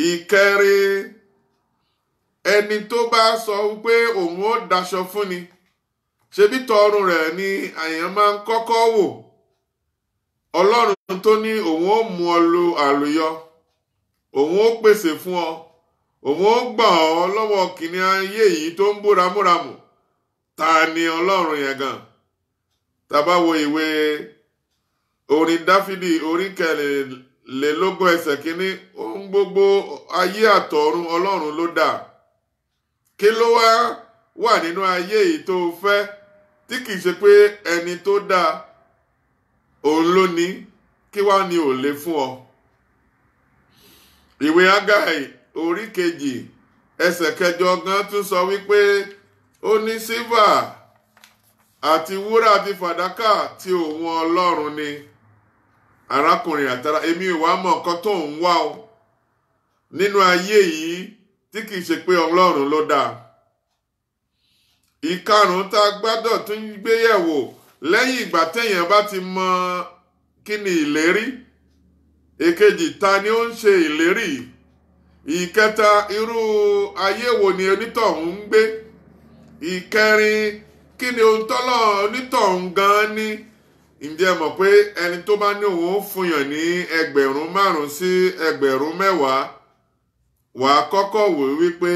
Ìkẹrin, ẹni tó bá sọ wípé òun ó daṣọ fún ni, ṣebí tọrùn rẹ̀ ni àyàn máa ń kọ́kọ́ wò. Ọlọ́run tó ní òun ó mú ọ lu àlùyọ, òun ó pèsè fún ọ, òun ó gbà ọ lọ́wọ́ kìnìún ayé yìí tó ń bú ramúramù. Ta ni Ọlọ́run yẹn gan? Tá bá wo ìwé orin Dáfídì orí 24 ẹsẹ̀ 1, ohun gbogbo ayé àtọ̀run Ọlọ́run ló dá. Kí ló wà nínú ayé yìí tó fẹ́ tí kìí ṣe pé ẹni tó dá òun ló ní? Kí wá ni ò lè fún ọ? Ìwé Ágáì orí 2 ẹsẹ̀ 8 gan tún sọ wípé ó ní sílvà àti wúrà àti fàdákà tí òun Ọlọ́run ni. Arákùnrin àtàrà, èmi ò wá mọ nǹkan tó ń wá o nínú ayé yìí tí kìí ṣe pé Ọlọ́run ló dá. Ìkarùn tá a gbọ́dọ̀ tún gbé yẹ̀wò lẹ́yìn ìgbà téèyàn bá ti mọ kí ni ìlérí. Èkejì, ta ni ó ń ṣe ìlérí? Ìkẹta, irú ayé wo ni onítọ̀hún ń gbé? Ìkẹrin, kí ni ohun tọ́lọ́ onítọ̀hún gan ní? Ǹjẹ́ mọ̀ pé ẹni tó bá ní òun ó fún yàn ní 5,000 sí 10,000, wàá kọ́kọ́ wò wípé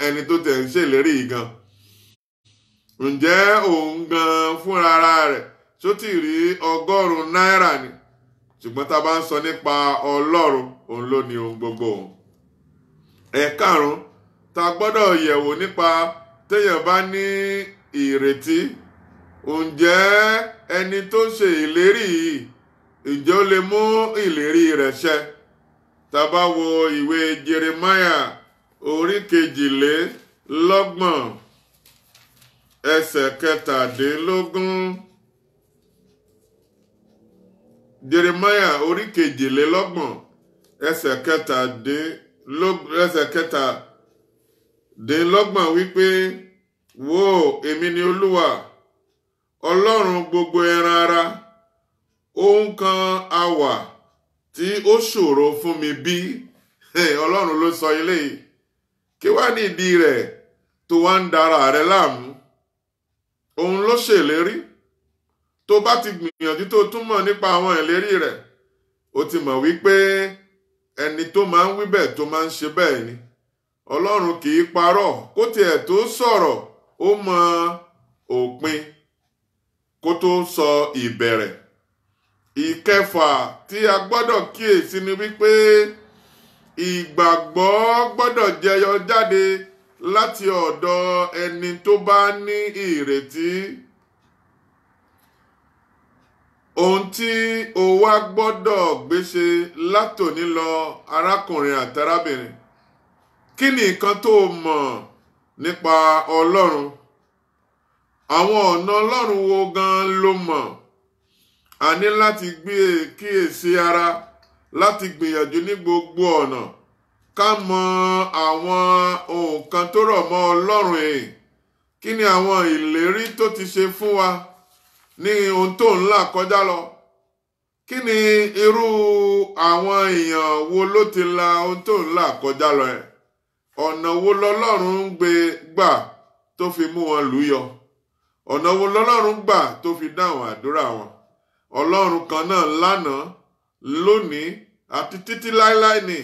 ẹni tó tẹ̀ ń ṣèlérí gan ǹjẹ́ òun gan fúnra rẹ̀ tó ti rí 100 náírà ni? Ṣùgbọ́n tá a bá ń sọ nípa Ọlọ́run, òun ló ní ohun gbogbo òun. Ẹ̀karùn-ún tá a gbọ́dọ̀ yẹ̀wò nípa téèyàn bá ní ìrètí, ǹjẹ́ ẹni tó ṣe ìlérí yìí, ǹjẹ́ ó lè mú ìlérí rẹ̀ ṣẹ? Tá a bá wo ìwé Jeremáyà orí 22 ẹsẹ̀ 17. Jeremáyà orí 22 ẹsẹ̀ 17 wípé, wò, èmi ni Olúwa, Ọlọ́run gbogbo ẹran ara. Ohun kan a wà tí ó ṣòro fún mi bí? Ọlọ́run ló sọ eléyìí. Kí wá ní ìdí rẹ̀ tó wá ń dara rẹ̀ láàmú? Òun ló ṣèlérí. Tó bá ti gbìyànjú tó túmọ̀ nípa àwọn ìlérí rẹ̀, ó ti mọ̀ wípé ẹni tó máa ń wí bẹ́ẹ̀ tó máa ń ṣe bẹ́ẹ̀ ni. Ọlọ́run kì í parọ́, kó tiẹ̀ tó sọ̀rọ̀ ó mọ òpin kó tó sọ ìbẹ̀rẹ̀. Ìkẹfà tí a gbọ́dọ̀ kíyèsí ni wípé ìgbàgbọ́ gbọ́dọ̀ jẹyọ jáde láti ọ̀dọ̀ ẹni tó bá ní ìrètí. Ohun tí o wá gbọ́dọ̀ gbéṣe látòní lọ, arákùnrin àtàrábìnrin, kí ni nǹkan tó mọ̀ nípa Ọlọ́run? Àwọn ọ̀nà Ọlọ́run wo gan ló mọ̀? A ní láti gbé kíyèsí ara, láti gbìyànjú ní gbogbo ọ̀nà ká mọ àwọn ohun kan tó rọ̀ mọ́ Ọlọ́run èyí. Kí ni àwọn ìlérí tó ti ṣe fún wa ní ohun tó ń là kọjá lọ? Kí ni irú àwọn èèyàn wo ló ti la ohun tó ń là kọjá lọ ẹ̀? Ọ̀nà wo lọ́lọ́run ń gbé gbà tó fi mú wọn lùyọ? Ọ̀nà wo lọ́lọ́run gbà tó fi dáhùn àdúrà wọn? Ọlọ́run kan náà lánàá, lónìí àti títí láíláí ni.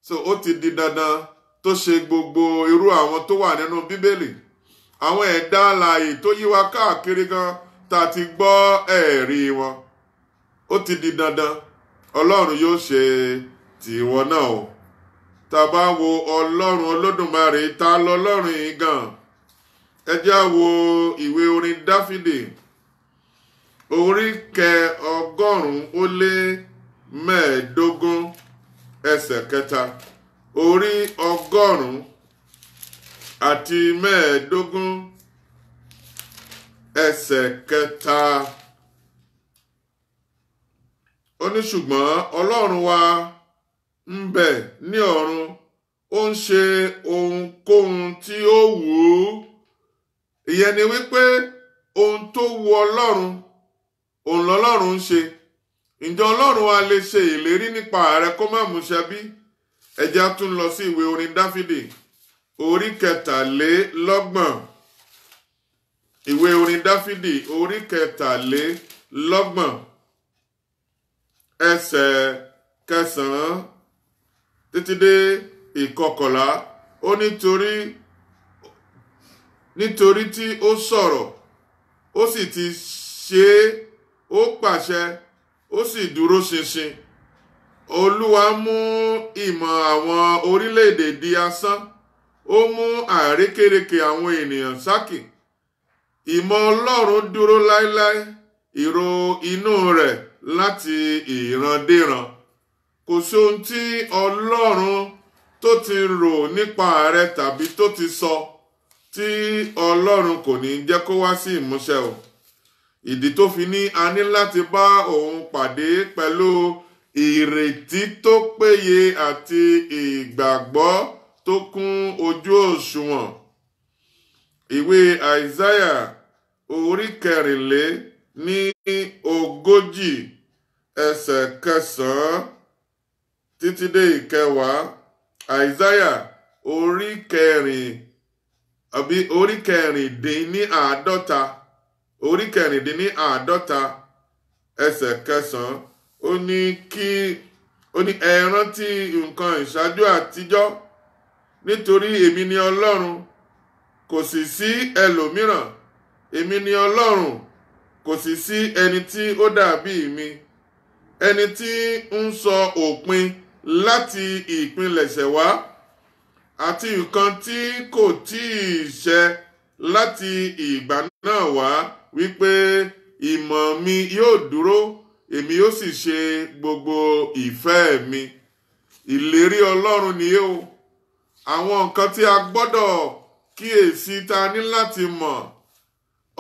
So ó ti di dandan tó ṣe gbogbo irú àwọn tó wà nínú Bíbélì. Àwọn ẹ̀dá alààyè tó yí wa káàkiri gan tá a ti gbọ́ ẹ̀rí wọn. Ó ti di dandan, Ọlọ́run yóò ṣe tìwọ náà o. Tá bá wo Ọlọ́run Olódùmarè, ta lọ́lọ́run yìí gan? Ẹ jẹ́ á wo ìwé orin Dáfídì orí 115 ẹsẹ̀ 3. Orí 115 ẹsẹ̀ 3. Ó ní, ṣùgbọ́n Ọlọ́run wa ń bẹ ní ọ̀run, ó ń ṣe ohunkóhun tí ó wù ú. Ìyẹn ni wípé ohun tó wù Ọlọ́run, òun lọ́lọ́run ń ṣe. Ǹjẹ́ Ọlọ́run wa lè ṣe ìlérí nípa rẹ kó má múṣẹ bí? Ẹ jẹ́ á tún lọ sí ìwé orin Dáfídì orí 23. Ìwé orin Dáfídì orí 23 ẹsẹ̀ 9 títí dé 11. Ó nítorí tí ó sọ̀rọ̀, ó sì ti ṣe é, ó pàṣẹ, ó sì dúró ṣinṣin. Olúwa mú ìmọ̀ àwọn orílẹ̀-èdè di asán, ó mú àrékérekè àwọn ènìyàn sákì. Ìmọ̀ Ọlọ́run dúró láéláé, ìrò inú rẹ̀ láti ìrandéran. Kò sí ohun tí Ọlọ́run tó ti rò nípa rẹ tàbí tó ti sọ tí Ọlọ́run kò ní jẹ́ kó wá sí ìmúṣẹ o. Ìdí tó fi ní a ní láti bá òun pàdé pẹ̀lú ìrètí tó péye àti ìgbàgbọ́ tó kún ojú òṣùwọ̀n. Ìwé Àìsáyà orí 40 ẹsẹ̀ 9 títí dé 10. Àìsáyà orí 50 ẹsẹ̀ 9. Ó ní ẹ rántí nǹkan ìṣáájú àtijọ́, nítorí èmi ni Ọlọ́run, kò sì sí ẹlòmíràn. èmi ni Ọlọ́run, kò sì sí ẹni tí ó dàbí mi, ẹni tí ń sọ òpin láti ìpilẹ̀ṣẹ̀ wá, àti nǹkan tí kò tíì ṣẹ láti ìgbà náà wá, wípé ìmọ̀ mi yóò dúró, èmi yóò sì ṣe gbogbo ìfẹ́ mi. Ìlérí Ọlọ́run ni ó. Àwọn nǹkan tí a gbọ́dọ̀ kíyèsí ta ní láti mọ̀.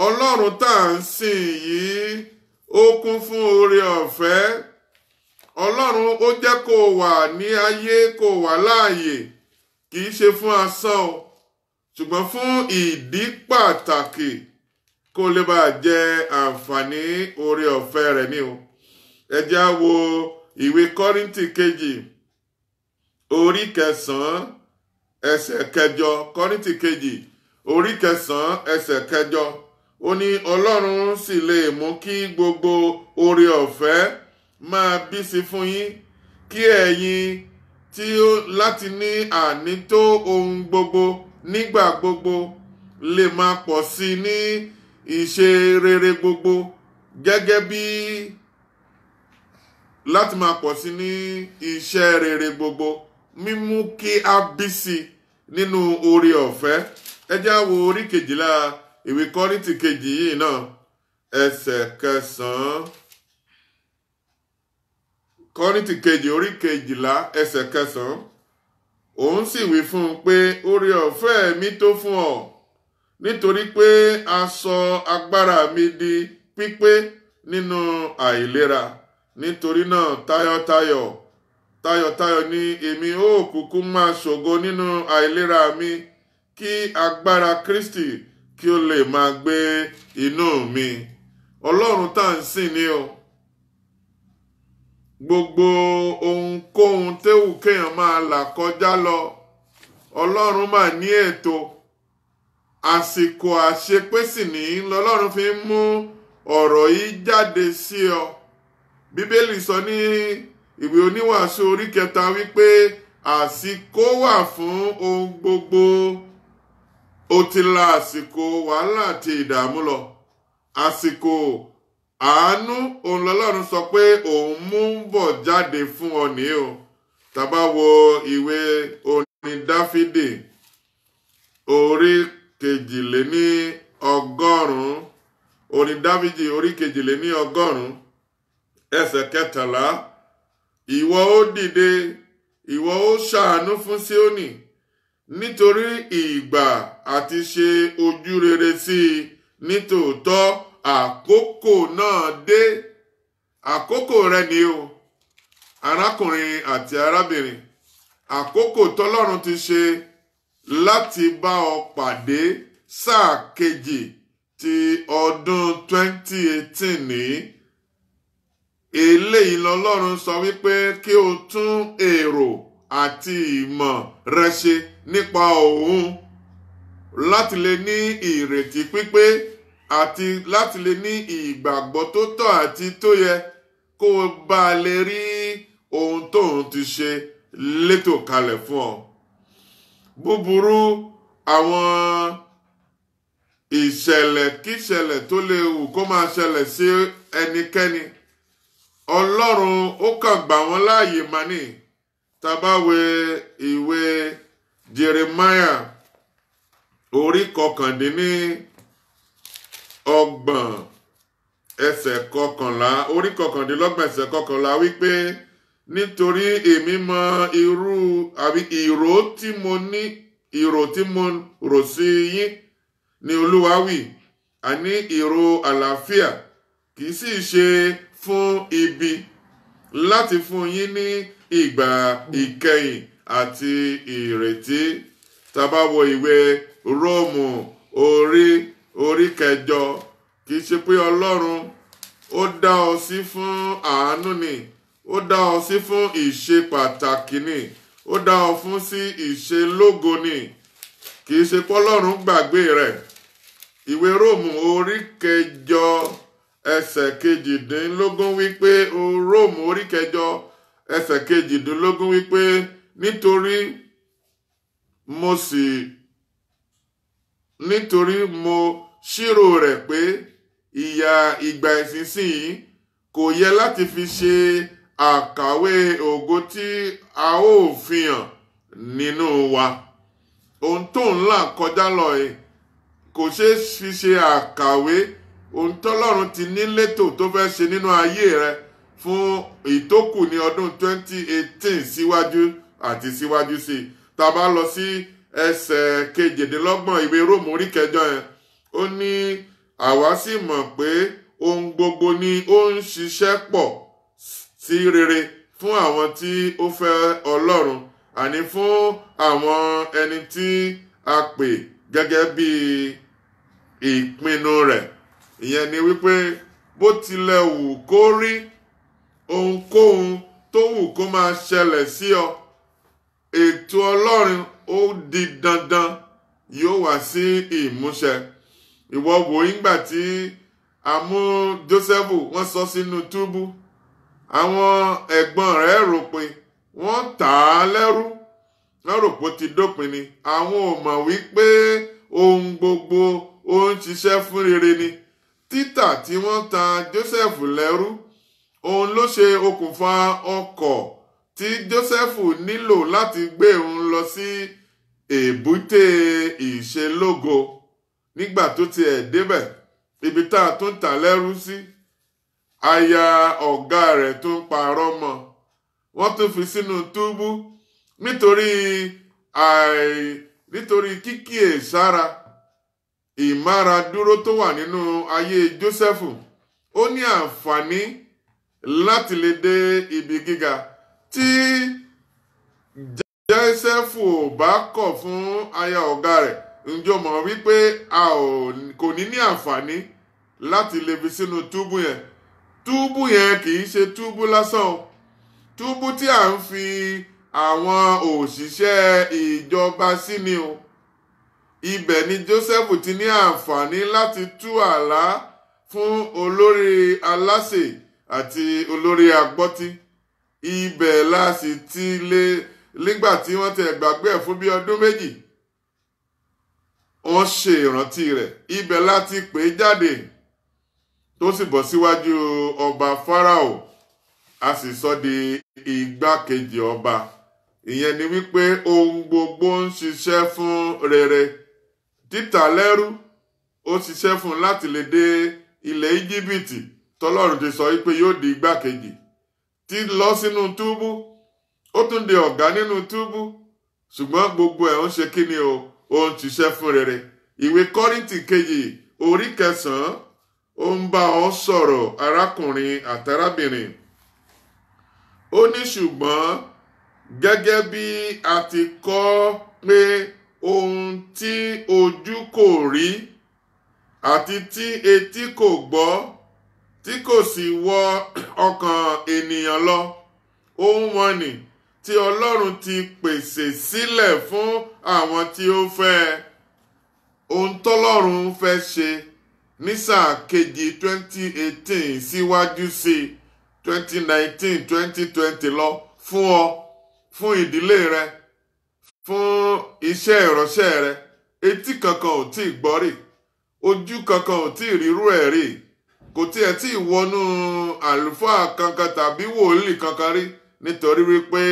Ọlọ́run tá à ń sìn yìí ó kún fún oore ọ̀fẹ́. Ọlọ́run ó jẹ́ kó wà ní ayé, kó wà láàyè, kì í ṣe fún asán o, ṣùgbọ́n fún ìdí pàtàkì, kó lè bá jẹ àǹfààní oore ọ̀fẹ́ rẹ̀ ni o. Ẹ jẹ́ á wo ìwé Kọ́ríńtì kejì orí 9 ẹsẹ̀ 8. Kọ́ríńtì kejì orí 9 ẹsẹ̀ 8. Ó ní Ọlọ́run sì lè mú kí gbogbo oore ọ̀fẹ́ máa bí sí fún yín, kí ẹ̀yin tí ó láti ní ànító ohun gbogbo nígbà gbogbo lè máa pọ̀ sí ní ìṣe rere gbogbo, gẹ́gẹ́ bí láti máa pọ̀ sí ní iṣẹ́ rere gbogbo, mímú kí a bí sí nínú oore ọ̀fẹ́. Ẹ jẹ́ á wo orí 12 ìwé Kọ́ríńtì kejì yìí náà ẹsẹ̀ 9. Kọ́ríńtì kejì orí 12 ẹsẹ̀ 9. Òun sì wí fún un pé oore ọ̀fẹ́ mi tó fún ọ, nítorí pé a sọ agbára mi di pípé nínú àìlera. Nítorí náà tayọ̀tayọ̀ ni èmi ó kúkú máa ṣògo nínú àìlera mi, kí agbára Kristi kí ó lè máa gbé inú mi. Ọlọ́run tá à ń sìn ni o. Gbogbo ohunkóhun téwù kéèyàn máa là kọjá lọ, Ọlọ́run máa ní ètò. Àsìkò àṣepé sì ní lọ́lọ́run fi ń mú ọ̀rọ̀ yìí jáde sí ọ. Bíbélì sọ ní ìwé Oníwàásù orí 3 wípé àsìkò wà fún ohun gbogbo. Ó ti la àsìkò wàhálà àti ìdààmú lọ. Àsìkò àánú òun lọ́lọ́run sọ pé òun mú bọ̀ jáde fún ọ ní o. Tá bá wo ìwé orin Dáfídì orí 122, orin Dáfídì orí 122 ẹsẹ̀ 13. Ìwọ ó dìde, ìwọ ó ṣàánú fún Síónì, nítorí ìgbà àti ṣe ojú rere sí i, nítòótọ́ àkókò náà dé. Àkókò rẹ ni o, arákùnrin àti arábìnrin. Àkókò tọ́lọ́run ti ṣe láti bá ọ pàdé sáà kejì ti ọdún 2018 ní. Eléyìí lọ́lọ́run sọ wípé kí o tún èrò àti ìmọ̀ rẹ ṣe nípa òun, láti lè ní ìrètí pípé àti láti lè ní ìgbàgbọ́ tó tọ́ àti tó yẹ, kó o bá lè rí ohun tóun ti ṣe létò kalẹ̀ fún ọ. Búburú àwọn ìṣẹ̀lẹ̀ kíṣẹ̀lẹ̀ tó lè wù kó máa ṣẹlẹ̀ sí ẹnikẹ́ni, Ọlọ́run ó kàn gbà wọ́n láàyè mání. Tá bá wo ìwé Jeremiah orí 29 ẹsẹ̀ 11, orí 29 ẹsẹ̀ 11 wípé nítorí èmi mọ ìró tí mo rò sí yín ni Olúwa wí, àní ìró àlàáfíà, kì í sì ṣe fún ibi, láti fún yín ní ìgbà ìkẹyìn àti ìrètí. Tá bá wo ìwé Róòmù orí 9, kì í ṣe pé Ọlọ́run ó dá ọ sí fún àánú ni, ó dá ọ sí fún ìṣe pàtàkì ni, ó dá ọ fún sí ìṣe lógo ni, kì í ṣe pé Ọlọ́run gbàgbé rẹ̀. Ìwé Róòmù orí 9 ẹsẹ̀ 18 wípé Róòmù orí 9 ẹsẹ̀ 18 wípé nítorí mo ṣírò rẹ̀ pé ìyà ìgbà ìsinsìnyí kò yẹ láti fi ṣe àkàwé ògo tí a ó fi hàn nínú wa. Ohun tó ń là kọjá lọ yìí kò ṣeé fi ṣe àkàwé ohun tọ́lọ́run ti ní létò tó fẹ́ ṣe nínú ayé rẹ fún ìtókù ní ọdún 2018 síwájú àti síwájú sí i. Tá a bá lọ sí ẹsẹ̀ 27 ìwé Róòmù orí 9 yẹn, ó ní àwa sì mọ̀ pé ohun gbogbo ni ó ń ṣiṣẹ́ pọ̀ sí rere fún àwọn tí ó fẹ́ Ọlọ́run, àní fún àwọn ẹni tí a pè gẹ́gẹ́ bí ìpinnu rẹ̀. Ìyẹn ni wípé bó tilẹ̀ wù kó rí, ohunkóhun tó wù kó máa ṣẹlẹ̀ sí ọ, ètò Ọlọ́run ó di dandan yóò wá sí ìmúṣẹ. Ìwọ wò ìgbà tí a mú Jósẹ́fù, wọ́n sọ sínú túbú. Àwọn ẹ̀gbọ́n rẹ̀ rò pé wọ́n tà á lẹ́rú, wọ́n rò pé ó ti dópin ni. Àwọn ò mọ̀ wípé ohun gbogbo ó ń ṣiṣẹ́ fún rere ni. Títà tí wọ́n ta Jósẹ́fù lẹ́rú, òun ló ṣe okùnfà ọkọ̀ tí Jósẹ́fù nílò láti gbé òun lọ sí èbúté ìṣelógo. Nígbà tó tiẹ̀ débẹ̀, ibi tá a tún tà lẹ́rú sí, aya ọ̀gá rẹ̀ tún parọ́ mọ́. Wọ́n tún fi sínú túbú nítorí kíkíyèsára ìmáradúró tó wà nínú ayé Jósẹ́fù. Ó ní àǹfààní láti lè dé ibi gíga. Tí Jósẹ́fù ò bá kọ̀ fún aya ọ̀gá rẹ̀, ǹjọ́ mọ̀ wípé kò ní àǹfààní láti lè fi sínú túbú yẹn. Túbú yẹn kì í ṣe túbú lásán o. Túbú tí à ń fi àwọn òṣìṣẹ́ ìjọba sí ni o. Ibẹ̀ ni Jósẹ́fù ti ní àǹfààní láti tú àlá fún olórí alásè àti olórí agbọ́tí. Ibẹ̀ la sì ti lé nígbà tí wọ́n ti gbàgbé ẹ̀ fún bí ọdún méjì. Wọ́n ṣe ìrántí rẹ̀. Ibẹ̀ la ti pè é jáde tó sì bọ́ síwájú ọba Fáráò, a sì sọ di igbákejì ọba. Ìyẹn ni wípé ohun gbogbo ń ṣiṣẹ́ fún rere. Títà lẹ́rú ó ṣiṣẹ́ fún un láti lè dé ilẹ̀ Íjíbítì tọ́lọ́run ti sọ wípé yóò di igbákejì. Tí lọ sínú túbú, ó tún di ọ̀gá nínú túbú, ṣùgbọ́n gbogbo ẹ̀ ń ṣe kí ni o, ó ń ṣiṣẹ́ fún rere. Ìwé Kọ́ríńtì kejì orí 9 ó ń bá ọ sọ̀rọ̀ arákùnrin àtàrábìnrin. Ó ní ṣùgbọ́n gẹ́gẹ́ bí a ti kọ pé ohun tí ojú kò rí àti tí etí kò gbọ́ tí kò sì wọ ọkàn ènìyàn lọ, ohun wọ̀nnì tí Ọlọ́run ti pèsè sílẹ̀ fún àwọn tí ó fẹ́. Ohun tọ́lọ́run fẹ́ ṣe ní sáà kejì 2018 síwájú sí 2019 2020 lọ fún ọ, fún ìdílé rẹ, fún iṣẹ́ ìránṣẹ́ rẹ. Etí kankan ò tí ì gbọ́ rí, ojú kankan ò tí ì rírú ẹ̀ rí, kò tiẹ̀ tí ì wọnú àlùfáà kankan tàbí wòlíì kankan rí, nítorí wípé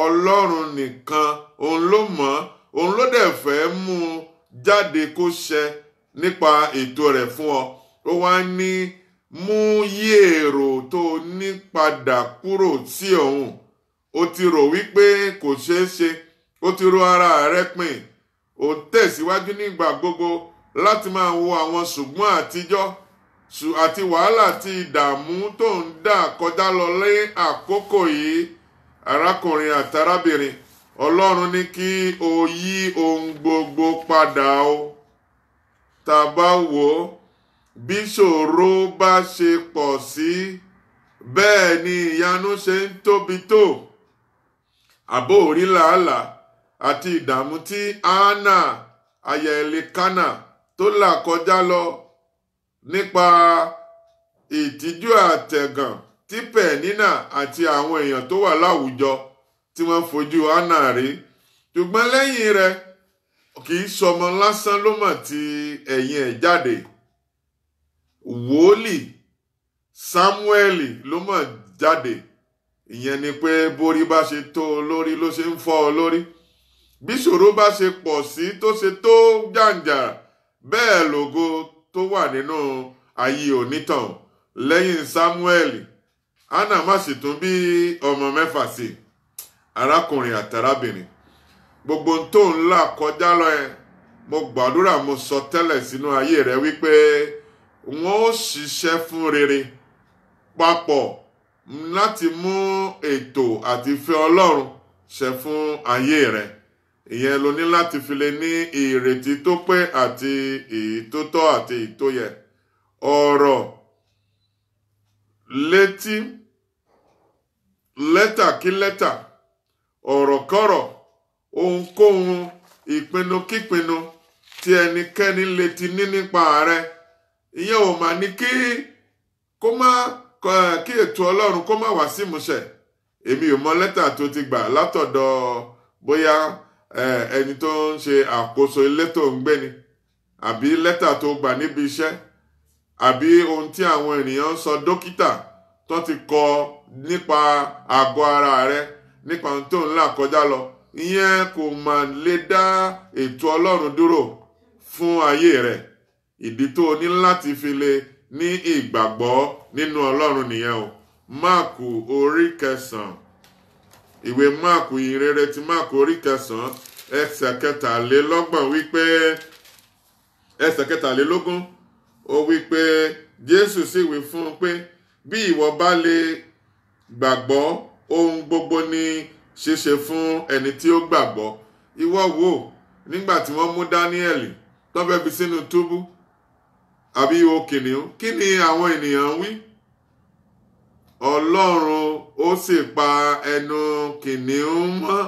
Ọlọ́run nìkan òun ló mọ̀, òun ló dẹ̀ fẹ́ mú jáde kó ṣẹ nípa ètò rẹ̀ fún ọ. Ó wá ní mú yí èrò tó ní padà kúrò sí òun. Ó ti rò wípé kò ṣeé ṣe, ó ti rò ara rẹ̀ pin. Ó tẹ̀síwájú nígbà gbogbo láti máa wo àwọn ṣùgbọ́n àtijọ́ àti wàhálà àti ìdààmú tó ń dà kọjá lọ lé àkókò yìí. Arákùnrin àtàrábìnrin, Ọlọ́run ní kí o yí ohun gbogbo padà o. Tá bá wò ó, bí ṣòro bá ṣe pọ̀ sí, bẹ́ẹ̀ ni ìyanu ṣe ń tóbi tó. Àbó orí làálàá àti ìdààmú tí Hánà aya Ẹlikánà tó là kọjá lọ nípa ìtìjú àtẹ̀gàn tí Pẹ̀nínà àti àwọn èèyàn tó wà láwùjọ tí wọ́n fojú Hánà rí. Ṣùgbọ́n lẹ́yìn rẹ̀, kì í ṣọmọ lásán ló mọ̀ tí ẹ̀yìn ẹ̀ jáde. Wòlíì Sámúẹ́lì ló mọ̀ jáde. Ìyẹn ni pé borí bá ṣe tó olórí ló ṣe ń fọ́ olórí. Bí ṣòro bá ṣe pọ̀ sí tó ṣe tó jàǹjà, bẹ́ẹ̀ lògo tó wà nínú ayé onítàn. Lẹ́yìn Sámúẹ́lì, Hánà má sì tún bí ọmọ 6 sí. Arákùnrin àtàrábìnrin, gbogbo tó ń là kọjá lọ ẹ, mo gbàdúrà mo sọ tẹ́lẹ̀ sínú ayé rẹ wípé wọ́n ó ṣiṣẹ́ fún rere papọ̀ láti mú ètò àti ìfẹ́ Ọlọ́run ṣẹ fún ayé rẹ. Ìyẹn ló ní láti fi lè ní ìrètí tó pé àti èyí tó tọ́ àti èyí tó yẹ. Ọ̀rọ̀ létí, lẹ́tà kí lẹ́tà, ọ̀rọ̀ kọ́rọ̀, ohunkóhun, ìpinnu kípinnu tí ẹnikẹ́ni lè ti ní nípa rẹ, ìyẹn ò mà ní kí ètò Ọlọ́run kó má wá sí ìmúṣẹ. Èmi ò mọ lẹ́tà tó ti gbà látọ̀dọ̀ bóyá ẹni tó ń ṣe àkóso ilé tó ń gbé ni, àbí lẹ́tà tó gbà níbi iṣẹ́, àbí ohun tí àwọn ènìyàn ń sọ dókítà tó ti kọ nípa àgọ́ ara rẹ, nípa ohun tó ń là kọjá lọ. Ìyẹn kò mà lè dá ètò Ọlọ́run dúró fún ayé rẹ. Ìdí tó ní láti fi lè ní ìgbàgbọ́ nínú Ọlọ́run nìyẹn o. Máàkù orí 9, ìwé Máàkù ìrere ti Máàkù orí 9 ẹsẹ̀ 23 wípé, ẹsẹ̀ 23 ó wípé Jésù sì wí fún un pé bí ìwọ bá lè gbàgbọ́, ohun gbogbo ni ṣíṣe fún ẹni tí ó gbàgbọ́. Ìwọ wò nígbà tí wọ́n mú Dáníẹ́lì tó fẹ́ fi sínú túbú àbí ihò kìnìún, kí ni àwọn ènìyàn wí? Ọlọ́run ó sì pa ẹnu kìnìún mọ́.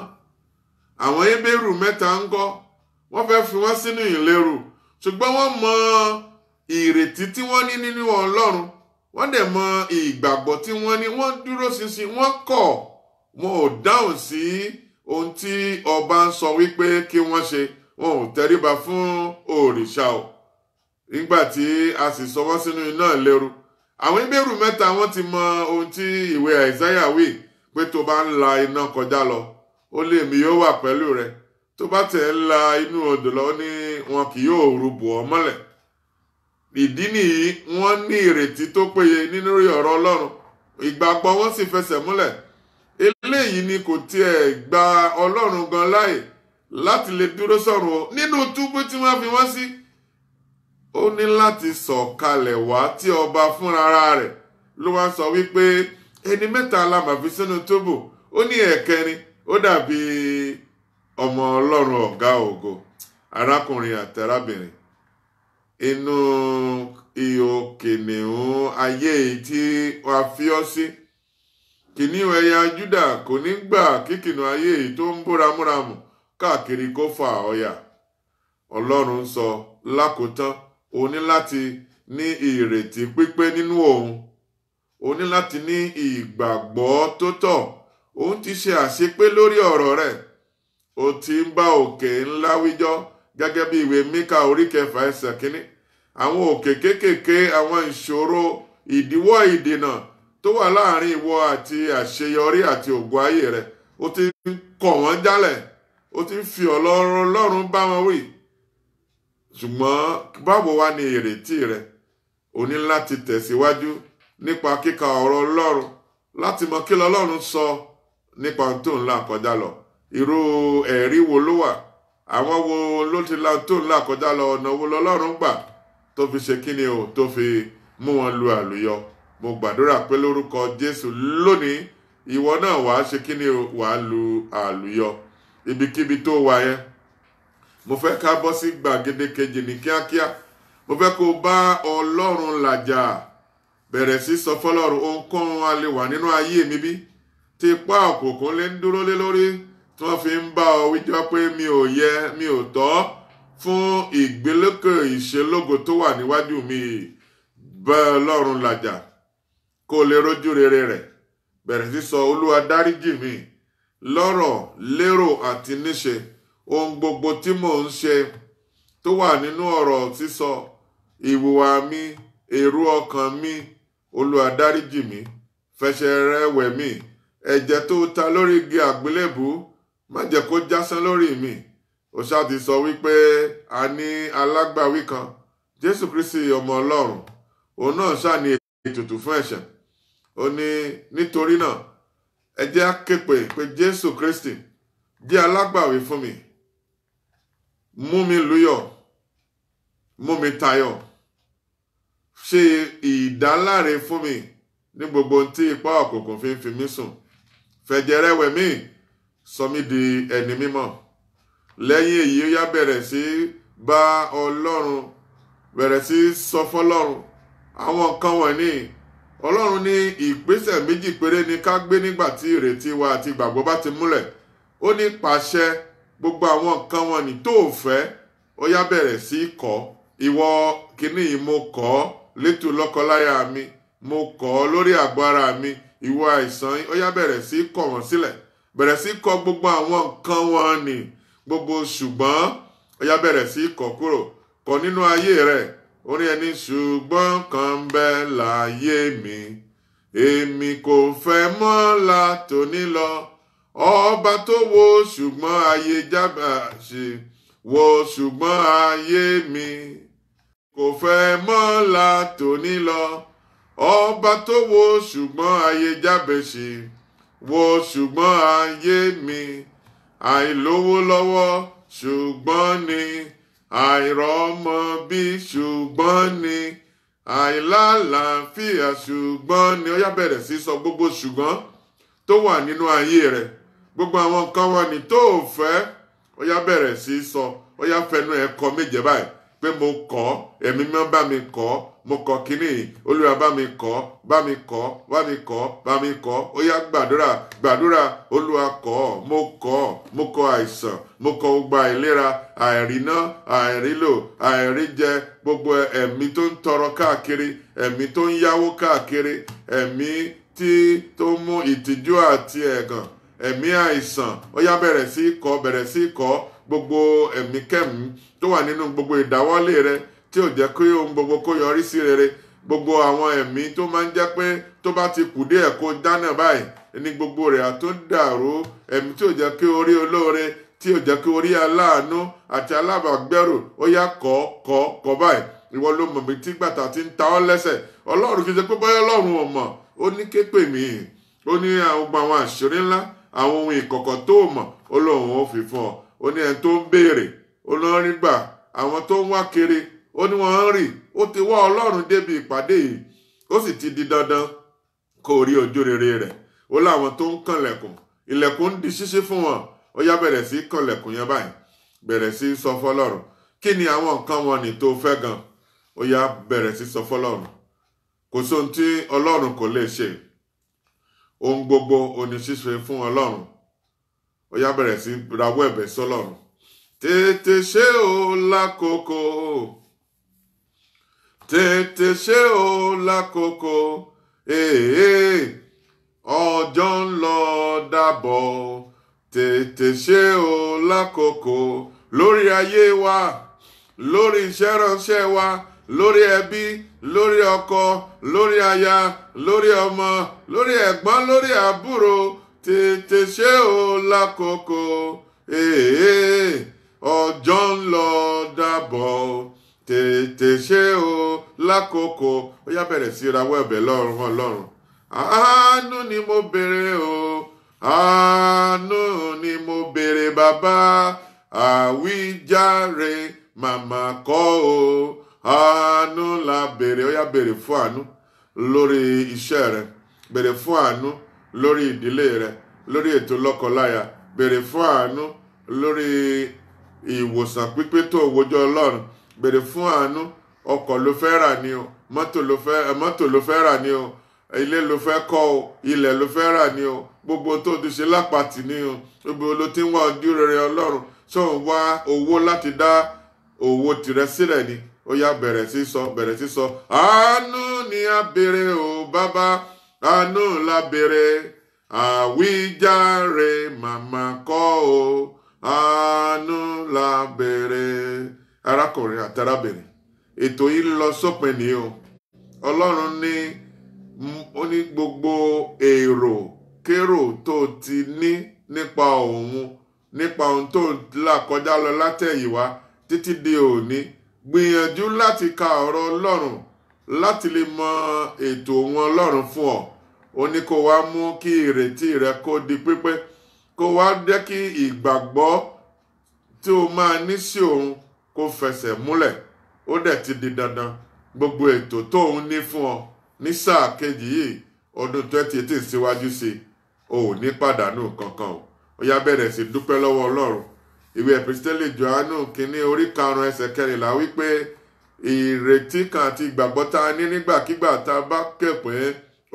Àwọn Hébérù 3 ń kọ́, wọ́n fẹ́ fi wọ́n sínú ìléru, ṣùgbọ́n wọ́n mọ ìrètí tí wọ́n ní nínú Ọlọ́run, wọ́n dẹ̀ mọ ìgbàgbọ́ tí wọ́n ní. Wọ́n dúró ṣinṣin, wọ́n kọ̀, wọn ò dáhùn sí ohun tí ọba ń sọ wípé kí wọ́n ṣe. Wọn ò tẹríba fún òrìṣà o. Nígbà tí a sì sọ wọ́n sínú iná ìléru, àwọn Hébérù 3 wọ́n ti mọ ohun tí ìwé Àìsáyà wí pé tó bá ń la iná kọjá lọ, ó lé mi yóò wà pẹ̀lú rẹ. Tó bá tẹ̀ ń la inú odò lọ, ní wọn kì yóò rúbò ọ́ mọ́lẹ̀. Ìdí nìyí, wọ́n ní ìrètí tó péye nínú ọ̀rọ̀ Ọlọ́run, ìgbàgbọ́ wọn sì fẹsẹ̀ múlẹ̀. Eléyìí ni kò tiẹ̀ gba Ọlọ́run gan láàyè láti lè dúró sọ̀rọ̀ nínú túbú tí wọ́n fi wọ́n sí. Ó ní láti sọ̀kalẹ̀ wá tí ọba fúnra rẹ̀ ló wá sọ wípé ẹni 3 la máa fi sínú túbú. Ó ní ẹ̀kẹrin ó dàbí ọmọ Ọlọ́run ọ̀gá ògo. Arákùnrin àtàrábìnrin, inú ihò kìnìún ayé tí wàá fi ọ́ sí, kìnìún ẹ̀yà Júdà kò ní gbà kí kìnìún ayé tó ń búramúramù káàkiri kó fà ọ́ yà. Ọlọ́run sọ lákòótán, o ní láti ní ìrètí pípé nínú òun. O ní láti ní ìgbàgbọ́ tó tọ́. Òun ti ṣe àṣepé lórí ọ̀rọ̀ rẹ̀. O ti ń bá òkè ńlá wíjọ́ gẹ́gẹ́ bí ìwé Míkà orí 9 ẹsẹ̀ 1. Àwọn òkè kéékèèké, àwọn ìṣòro, ìdíwọ́, ìdènà tó wà láàrin ìwọ àti àṣeyọrí àti ògo ayé rẹ̀, o ti ń kọ̀ wọ́n jálẹ̀. O ti ń fi Ọlọ́run bá wọn wí. Ṣùgbọ́n báwo wá ní ìrètí rẹ? O ní láti tẹ̀síwájú nípa kíka ọ̀rọ̀ Ọlọ́run láti mọ kí Ọlọ́run sọ nípa ohun tó ń là kọjá lọ. Irú ẹ̀rí wo ló wà? Àwọn wo ló ti là tó ń là kọjá lọ? Ọ̀nà wo lọ́lọ́run gbà tó fi ṣe kíni o, tó fi mú wọn lu àlùyọ? Mo gbàdúrà pé lórúkọ Jésù lónìí, ìwọ náà wàá ṣe kíni o, wàá lu àlùyọ. Ibikíbi tó wà yẹn, mo fẹ́ ká bọ́ sí gbàgede kejì ní kíákíá. Mo fẹ́ kó bá Ọlọ́run làjà. Bẹ̀rẹ̀ sí sọ fọ́lọ́run, ohunkóhun a lè wà nínú ayé mi bí tí ipá òkùnkùn lè ń dúró lé lórí, tí wọ́n fi ń bá ọ wíjọ́ pé mi ò yẹ, mi ò tọ́ fún ìgbélékè ìṣelógo tó wà níwájú mi. Bá Ọlọ́run làjà kó lè rójú rere rẹ̀. Bẹ̀rẹ̀ sí sọ, Olúwa dáríjì mi lọ́rọ̀, lérò àti níṣe. ohun gbogbo tí mò ń ṣe tó wà nínú ọ̀rọ̀ sísọ, ìwùwà mi, èrò ọkàn mi, Olúwa dáríjì mí, fẹsẹ̀ rẹ wẹ̀ mí, ẹ̀jẹ̀ tó ta lórí igi àgbélébùú má jẹ́ kó jásán lórí mi. Ó ṣáà ti sọ wípé a ní alágbàwí kan, Jésù Kristi ọmọ Ọlọ́run, òun náà ṣáà ní ètùtù fún ẹ̀ṣẹ̀. Ó ní nítorí náà ẹ jẹ́ á ké pè Jésù Kristi jẹ́ alágbàwí fún mi, mú mi lùyọ̀, mú mi tayọ̀, ṣe ìdáláre fún mi ní gbogbo tí ipá òkùnkùn fi mí sùn, fẹ̀jẹ̀ rẹ wẹ̀ mí, sọ mí di ẹni mímọ́. Lẹ́yìn èyí ó yá bẹ̀rẹ̀ sí bá Ọlọ́run, bẹ̀rẹ̀ sí sọ fọ́lọ́run àwọn nǹkan wọ̀nyí. Ọlọ́run ní ìgbésẹ̀ méjì péré ni ká gbé nígbà tí ìrètí wa àti ìgbàgbọ́ bá ti múlẹ̀. Ó ní pàṣẹ gbogbo àwọn nǹkan wọ̀nyí tó fẹ́, ó yá bẹ̀rẹ̀ sí kọ̀. Ìwọ kìíní yìí mo kọ̀ ọ́ létò lọ́kọláya mi, mo kọ̀ ọ́ lórí àgọ́ ara mi, ìwọ àìsàn, ó yá bẹ̀rẹ̀ sí kọ̀ wọ́n sílẹ̀, bẹ̀rẹ̀ sí kọ̀ gbogbo àwọn nǹkan wọ̀nyí, gbogbo ṣùgbọ́n ó yá bẹ̀rẹ̀ sí kọ̀ kúrò, kọ̀ nínú ayé rẹ̀. Ó ní ẹni ṣùgbọ́n kan ń bẹ láyé mi, èmi kò fẹ́ mọ́ látòní lọ, ọba tó wo ṣùgbọ́n ayé jábàṣe, wo ṣùgbọ́n ayé mi, kò fẹ́ mọ́ látòní lọ, ọba tó wo ṣùgbọ́n ayé jábàṣe, wo ṣùgbọ́n ayé mi, àìlówó lọ́wọ́ ṣùgbọ́n ni, àìrọ́mọ bí ṣùgbọ́n ni, àìlálàáfíà ṣùgbọ́n ni. Ó yá bẹ̀rẹ̀ sí sọ gbogbo ṣùgbọ́n tó wà nínú ayé rẹ̀, gbogbo àwọn nǹkan wọn ni tó fẹ́. Ó yá bẹ̀rẹ̀ sí sọ, ó yá fẹnu ẹ̀ kọ méje báyìí pé mo kọ̀, ẹ̀mí mímọ́ bá mi kọ̀, mo kọ̀ kíní, Olúwa bá mi kọ̀, bá mi kọ̀, bá mi kọ̀, bá mi kọ̀. Ó yá gbàdúrà, gbàdúrà, Olúwa kọ̀, mo kọ̀ àìsàn, mo kọ̀ gbogbo àìlera, àìríná, àìrílò, àìríjẹ, gbogbo ẹ̀mí tó ń tọrọ káàkiri, ẹ̀mí tó ń yáwó káàkiri, ẹ̀mí tó mú ìtìjú àti ẹ̀gàn, ẹ̀mí àìsàn. Ó yá bẹ̀rẹ̀ sí kọ̀ gbogbo ẹ̀mí kẹ́mí tó wà nínú gbogbo ìdáwọ́lé rẹ tí ò jẹ́ kí ohun gbogbo kó yọrí sí rere, gbogbo àwọn ẹ̀mí tó máa ń jẹ́ pé tó bá ti kù díẹ̀ kó dáná báyìí ní gbogbo rẹ̀ àtún dàrú, ẹ̀mí tí ò jẹ́ kí orí olóore, tí ò jẹ́ kí orí aláàánú àti alábàgbẹ́rù. Ó yá kọ̀ báyìí. Ìwọ ló mọ̀ mí tí gbàtà ti ń ta ọ́ lẹ́sẹ̀. Ọlọ́run kì í ṣe pé bóyá Ọlọ́run ò mọ̀, ó ní ké pè mí, ó ní àwọn àṣírí ńlá, àwọn ohun ìkọ̀kọ̀ tó mọ̀, ó lóun ó fi fún ọ. Ó ní ẹni tó ń béèrè, ó lọ rí gbà, àwọn tó ń wá kiri, ó ní wọ́n ń rí. Ó ti wá Ọlọ́run débi ìpàdé yìí, ó sì ti di dandan kó rí ojú rere rẹ̀. Ó láwọn tó ń kànlẹ̀kùn, ilẹ̀kùn ń di ṣíṣí fún wọn. Ó yá bẹ̀rẹ̀ sí kànlẹ̀kùn yẹn báyìí, bẹ̀rẹ̀ sí sọ fọ́lọ́run kí ni àwọn nǹkan wọn ni tó fẹ́ gan. Ó yá bẹ̀rẹ̀ sí sọ fọ́lọ́run. Kò sóhun tí Ọlọ́run kò lè ṣe, ohun gbogbo oní ṣíṣe fún Ọlọ́run. Ó yá bẹ̀rẹ̀ sí rawọ́ ẹ̀bẹ̀ sọ́lọ́run. Tètè ṣe o lákòókò, tètè ṣe o lákòókò, ọjọ́ ń lọ dàbọ̀, tètè ṣe o lákòókò, lórí ayé wa, lórí iṣẹ́ ránṣẹ́ wa, lórí ẹbí, lórí ọkọ, lórí aya, lórí ọmọ, lórí ẹ̀gbọ́n, lórí àbúrò. Tètè ṣe o lákòókò, ọjọ́ ń lọ dàbọ̀, tètè ṣe o lákòókò. Ó yá bẹ̀rẹ̀ sí rawọ́ ẹ̀bẹ̀ lọ́rùn Ọlọ́run. Àánú ni mo béèrè o, àánú ni mo béèrè bàbá, àwíjàre màmá kọ́ o, àánú la béèrè. Ó yá béèrè fún àánú lórí iṣẹ́ rẹ, béèrè fún àánú lórí ìdílé rẹ, lórí ètò lọ́kọláya, béèrè fún àánú lórí ìwòsàn pípé tó wòjọ́ Ọlọ́run, béèrè fún àánú. Ọkọ̀ ló fẹ́ rà ni o, mọ́tò ló fẹ́ rà ni o, ilé ló fẹ́ kọ́ o, ilẹ̀ ló fẹ́ rà ni o, gbogbo tó ti ṣe lápàtì ni o, gbogbo ló ti ń wá ojú rere Ọlọ́run. Ṣé òun wá owó láti dá owó tirẹ̀ sílẹ̀ ni? Ó yá bẹ̀rẹ̀ sí sọ àánú ni a béèrè o bàbá, àánú la béèrè, àwíjàre màmá kọ́ o, àánú la béèrè. Arákùnrin àti arábìnrin, ètò yìí lọ sópin ní o. Ọlọ́run ní ó ní gbogbo èrò kérò tó ti ní nípa òun, nípa ohun tó là kọjá lọ látẹ̀yìnwá títí di òní, gbìyànjú láti ka ọ̀rọ̀ Ọlọ́run láti lè mọ ètò òun Ọlọ́run fún ọ. Ó ní kó wá mú kí ìrètí rẹ kó di pípé, kó wá jẹ́ kí ìgbàgbọ́ tí o máa ní sí òun kó fẹsẹ̀ múlẹ̀. Ó dẹ̀ ti di dandan, gbogbo ètò tó òun ní fún ọ ní sáà kejì yìí ọdún 2018 síwájú sí o ò ní pàdánù kankan o. Ó yá bẹ̀rẹ̀ sí dúpẹ́ lọ́wọ́ Ọlọ́run. Ìwé Episteli Jòhánù kínní orí 5 ẹsẹ̀ 14 wípé ìrètí kan àti ìgbàgbọ́ tá a ní nígbàkigbà tá a bá ké pé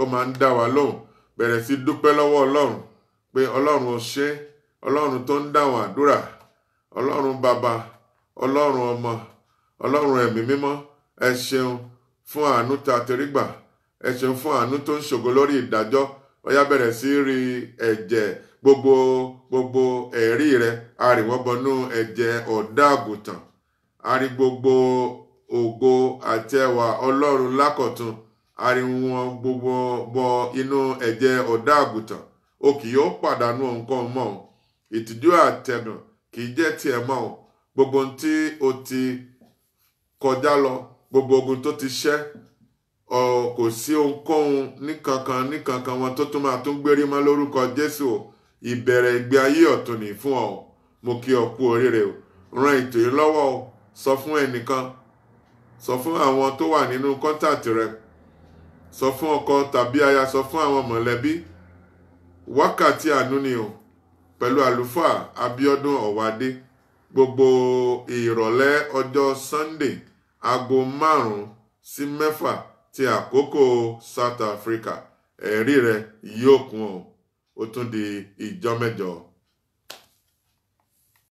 ó máa ń dá wa lóhùn. Bẹ̀rẹ̀ sí dúpẹ́ lọ́wọ́ Ọlọ́run pé Ọlọ́run ó ṣé, Ọlọ́run tó ń dáhùn àdúrà, Ọlọ́run bàbá, Ọlọ́run ọmọ, Ọlọ́run ẹ̀mí mímọ́, ẹ ṣeun fún àánú tá a ti rí gbà, ẹ ṣeun fún àánú tó ń ṣògo lórí ìdájọ́. Ó yá bẹ̀rẹ̀ sí rí ẹ̀jẹ̀ gbogbo ẹ̀rí rẹ, a rí wọ́n bọnú ẹ̀jẹ̀ ọ̀dọ́ àgùntàn, a rí gbogbo ògo àti ẹwà Ọlọ́run lákọ̀tun, a rí wọn gbogbo bọ inú ẹ̀jẹ̀ ọ̀dọ́ àgùntàn. O kì yóò pàdánù nǹkan mọ́ o, ìtìjú àtẹ̀gàn kì í jẹ́ tiẹ̀ mọ́ o. Gbogbo ohun tí o ti kọjá lọ, gbogbo ogun tó ti ṣẹ́, kò sí ohunkóhun níkankan wọn tó tún máa tún gbérí mọ́ lórúkọ Jésù o. Ìbẹ̀rẹ̀ ìgbé ayé ọ̀tun ní fún ọ. Mo kí ọ kú oríire o. Ran ètò yìí lọ́wọ́ o. Sọ fún ẹnìkan, sọ fún àwọn tó wà nínú kọ́ńtàtì rẹ, sọ fún ọkọ tàbí aya, sọ fún àwọn mọ̀lẹ́bí. Wákàtí àánú ni o, pẹ̀lú àlùfáà Abíọ́dún Ọ̀wádé, gbogbo ìrọ̀lẹ́ ọjọ́ Sunday aago 5 sí 6 ti àkókò South Africa. Ẹ̀rí rẹ yóò kún ọ. Ó tún di ìjọ́ mẹ́jọ.